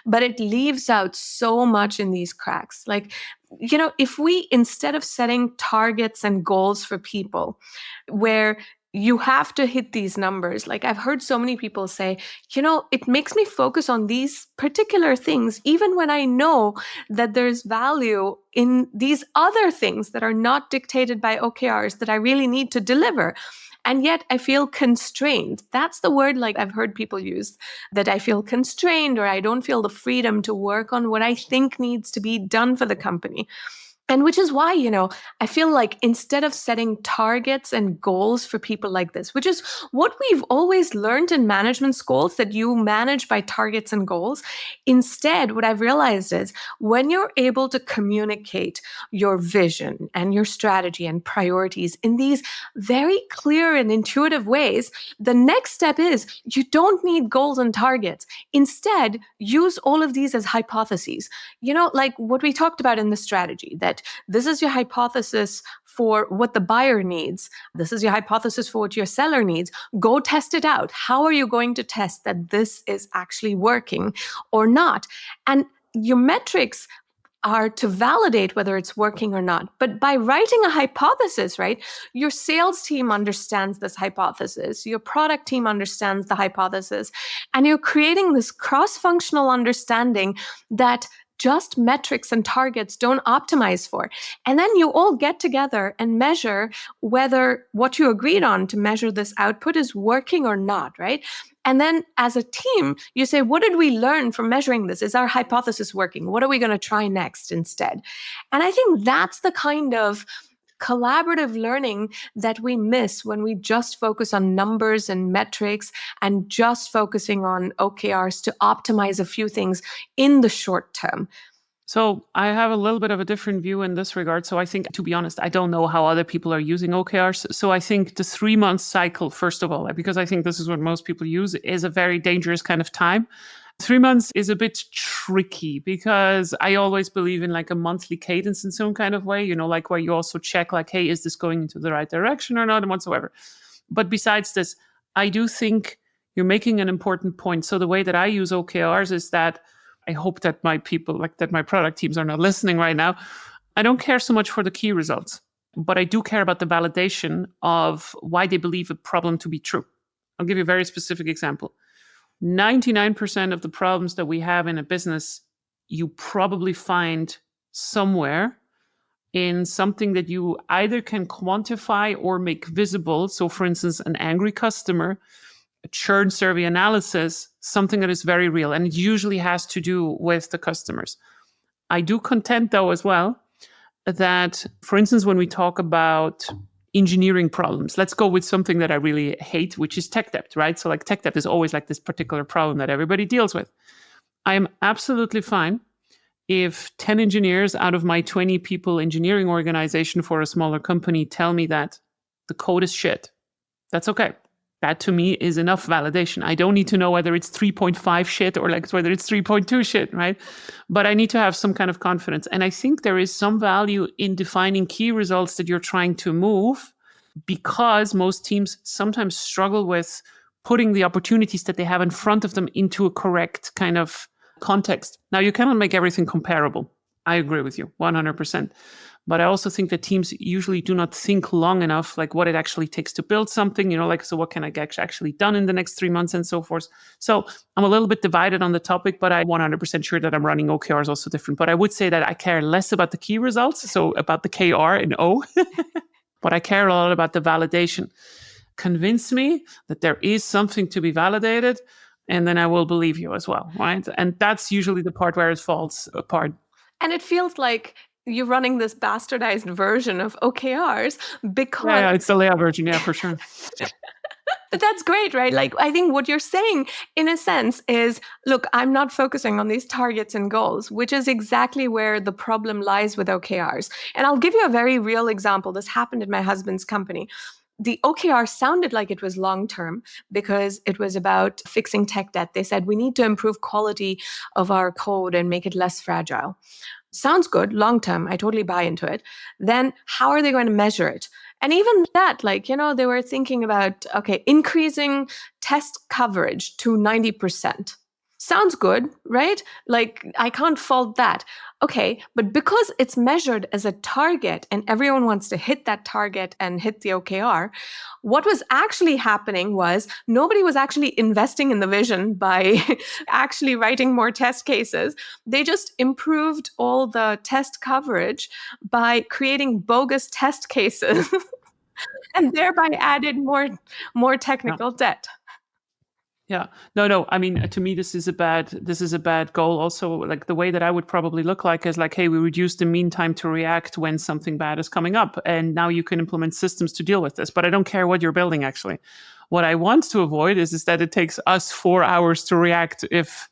But it leaves out so much in these cracks. Like, if we, instead of setting targets and goals for people where you have to hit these numbers, like I've heard so many people say, it makes me focus on these particular things, even when I know that there's value in these other things that are not dictated by OKRs that I really need to deliver. And yet I feel constrained. That's the word like I've heard people use, that I feel constrained or I don't feel the freedom to work on what I think needs to be done for the company. And which is why, I feel like instead of setting targets and goals for people like this, which is what we've always learned in management schools, that you manage by targets and goals, instead, what I've realized is when you're able to communicate your vision and your strategy and priorities in these very clear and intuitive ways, the next step is you don't need goals and targets. Instead, use all of these as hypotheses. Like what we talked about in the strategy, that this is your hypothesis for what the buyer needs. This is your hypothesis for what your seller needs. Go test it out. How are you going to test that this is actually working or not? And your metrics are to validate whether it's working or not. But by writing a hypothesis, right, your sales team understands this hypothesis, your product team understands the hypothesis, and you're creating this cross-functional understanding that just metrics and targets don't optimize for. And then you all get together and measure whether what you agreed on to measure this output is working or not, right? And then as a team, you say, what did we learn from measuring this? Is our hypothesis working? What are we going to try next instead? And I think that's the kind of collaborative learning that we miss when we just focus on numbers and metrics and just focusing on OKRs to optimize a few things in the short term. So I have a little bit of a different view in this regard. So I think, to be honest, I don't know how other people are using OKRs. So I think the 3-month cycle, first of all, because I think this is what most people use, is a very dangerous kind of time. 3 months is a bit tricky because I always believe in like a monthly cadence in some kind of way, like where you also check like, hey, is this going into the right direction or not, and whatsoever. But besides this, I do think you're making an important point. So the way that I use OKRs is that I hope that my people, like that my product teams are not listening right now. I don't care so much for the key results, but I do care about the validation of why they believe a problem to be true. I'll give you a very specific example. 99% of the problems that we have in a business, you probably find somewhere in something that you either can quantify or make visible. So for instance, an angry customer, a churn survey analysis, something that is very real. And it usually has to do with the customers. I do contend, though, as well, that, for instance, when we talk about engineering problems, let's go with something that I really hate, which is tech debt, right? So like tech debt is always like this particular problem that everybody deals with. I am absolutely fine if 10 engineers out of my 20 people engineering organization for a smaller company tell me that the code is shit. That's okay. That to me is enough validation. I don't need to know whether it's 3.5 shit or like whether it's 3.2 shit, right? But I need to have some kind of confidence. And I think there is some value in defining key results that you're trying to move, because most teams sometimes struggle with putting the opportunities that they have in front of them into a correct kind of context. Now, you cannot make everything comparable. I agree with you 100%. But I also think that teams usually do not think long enough, like what it actually takes to build something, like, so what can I get actually done in the next 3 months and so forth. So I'm a little bit divided on the topic, but I'm 100% sure that I'm running OKRs also different. But I would say that I care less about the key results, so about the KR and O, but I care a lot about the validation. Convince me that there is something to be validated, and then I will believe you as well, right? And that's usually the part where it falls apart. And it feels like you're running this bastardized version of OKRs because... Yeah, it's the layout version, yeah, for sure. But that's great, right? Like, I think what you're saying, in a sense, is, look, I'm not focusing on these targets and goals, which is exactly where the problem lies with OKRs. And I'll give you a very real example. This happened in my husband's company. The OKR sounded like it was long-term because it was about fixing tech debt. They said, we need to improve quality of our code and make it less fragile. Sounds good, long-term. I totally buy into it. Then how are they going to measure it? And even that, like, they were thinking about, okay, increasing test coverage to 90%. Sounds good, right? Like, I can't fault that. Okay, but because it's measured as a target and everyone wants to hit that target and hit the OKR, what was actually happening was nobody was actually investing in the vision by actually writing more test cases. They just improved all the test coverage by creating bogus test cases and thereby added more Yeah. technical debt. Yeah. No. I mean, to me, this is a bad goal. Also, like the way that I would probably look like is like, hey, we reduce the mean time to react when something bad is coming up, and now you can implement systems to deal with this. But I don't care what you're building. Actually, what I want to avoid is that it takes us 4 hours to react if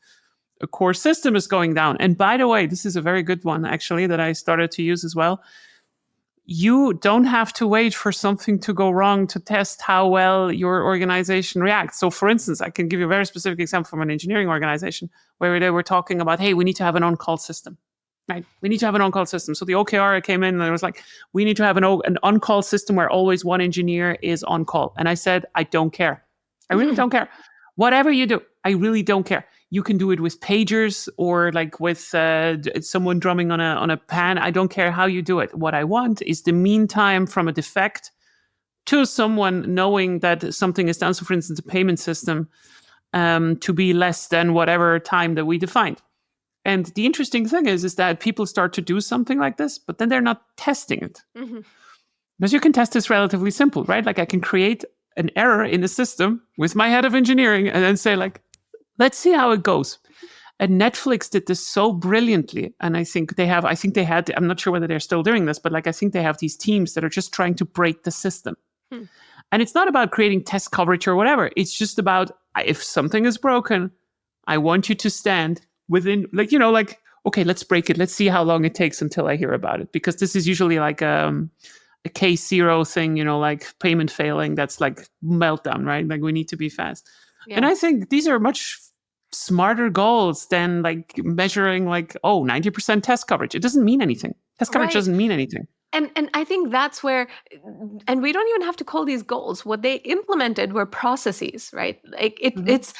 a core system is going down. And by the way, this is a very good one actually that I started to use as well. You don't have to wait for something to go wrong to test how well your organization reacts. So, for instance, I can give you a very specific example from an engineering organization where they were talking about, hey, we need to have an on-call system. Right? We need to have an on-call system. So the OKR came in and it was like, we need to have an on-call system where always one engineer is on call. And I said, I don't care. I really don't care. Whatever you do, I really don't care. You can do it with pagers or like with someone drumming on a pan. I don't care how you do it. What I want is the mean time from a defect to someone knowing that something is done. So, for instance, a payment system to be less than whatever time that we defined. And the interesting thing is that people start to do something like this, but then they're not testing it. Mm-hmm. Because you can test this relatively simple, right? Like I can create an error in the system with my head of engineering and then say like, let's see how it goes. And Netflix did this so brilliantly. And I think they had, I'm not sure whether they're still doing this, but like I think they have these teams that are just trying to break the system. And it's not about creating test coverage or whatever. It's just about if something is broken, I want you to stand within, like, okay, let's break it. Let's see how long it takes until I hear about it. Because this is usually like a case zero thing, like payment failing. That's like meltdown, right? Like we need to be fast. Yeah. And I think these are much smarter goals than like measuring like, 90% test coverage. It doesn't mean anything. Test coverage doesn't mean anything. And I think that's where, and we don't even have to call these goals. What they implemented were processes, right? Like it's,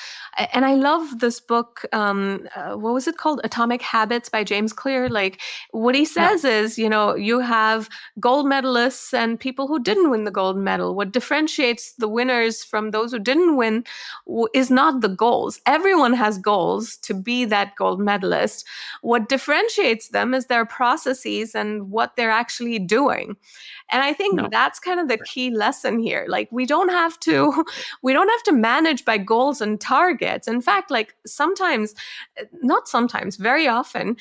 and I love this book. What was it called? Atomic Habits by James Clear. Like what he says is, you have gold medalists and people who didn't win the gold medal. What differentiates the winners from those who didn't win is not the goals. Everyone has goals to be that gold medalist. What differentiates them is their processes and what they're actually doing. And I think that's kind of the key lesson here. Like we don't have to manage by goals and targets. In fact, like very often,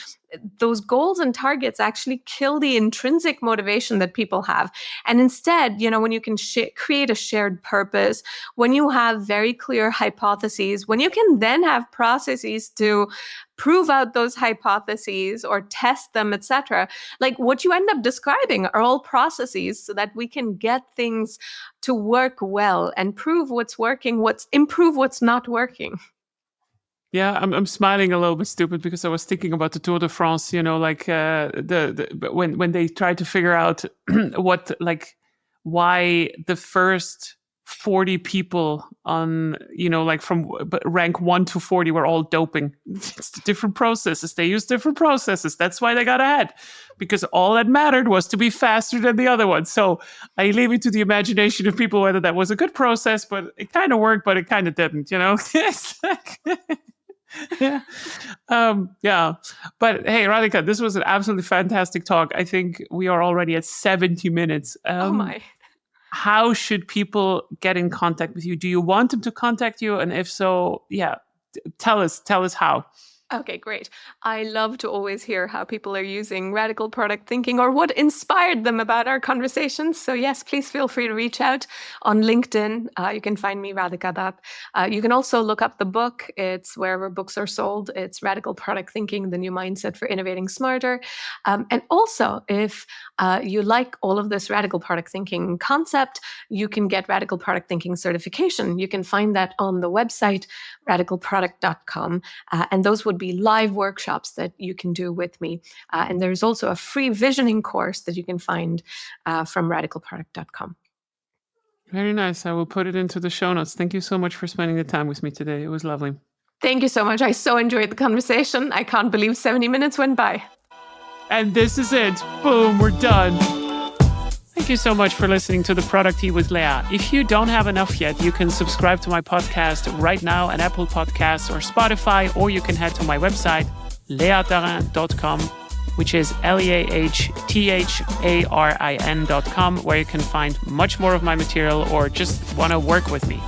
those goals and targets actually kill the intrinsic motivation that people have. And instead, when you can create a shared purpose, when you have very clear hypotheses, when you can then have processes to prove out those hypotheses or test them, etc. Like what you end up describing are all processes so that we can get things to work well and prove what's working, improve what's not working. Yeah, I'm smiling a little bit stupid because I was thinking about the Tour de France. Like when they tried to figure out why the first 40 people on from rank 1 to 40 were all doping. It's the different processes. They use different processes. That's why they got ahead, because all that mattered was to be faster than the other one. So I leave it to the imagination of people whether that was a good process, but it kind of worked, but it kind of didn't. It's like yeah. But hey, Radhika, this was an absolutely fantastic talk. I think we are already at 70 minutes. Oh my. How should people get in contact with you? Do you want them to contact you? And if so, tell us how. Okay, great. I love to always hear how people are using radical product thinking or what inspired them about our conversations. So yes, please feel free to reach out on LinkedIn. You can find me, Radhika Dutt. You can also look up the book. It's wherever books are sold. It's Radical Product Thinking, The New Mindset for Innovating Smarter. And also, if you like all of this radical product thinking concept, you can get radical product thinking certification. You can find that on the website, radicalproduct.com. And those would be live workshops that you can do with me. And there's also a free visioning course that you can find from radicalproduct.com. Very nice. I will put it into the show notes. Thank you so much for spending the time with me today. It was lovely. Thank you so much. I so enjoyed the conversation. I can't believe 70 minutes went by. And this is it. Boom, we're done. Thank you so much for listening to The Product Tea with Leah. If you don't have enough yet, you can subscribe to my podcast right now on Apple Podcasts or Spotify, or you can head to my website, leahtarin.com, which is leahtarin.com, where you can find much more of my material or just want to work with me.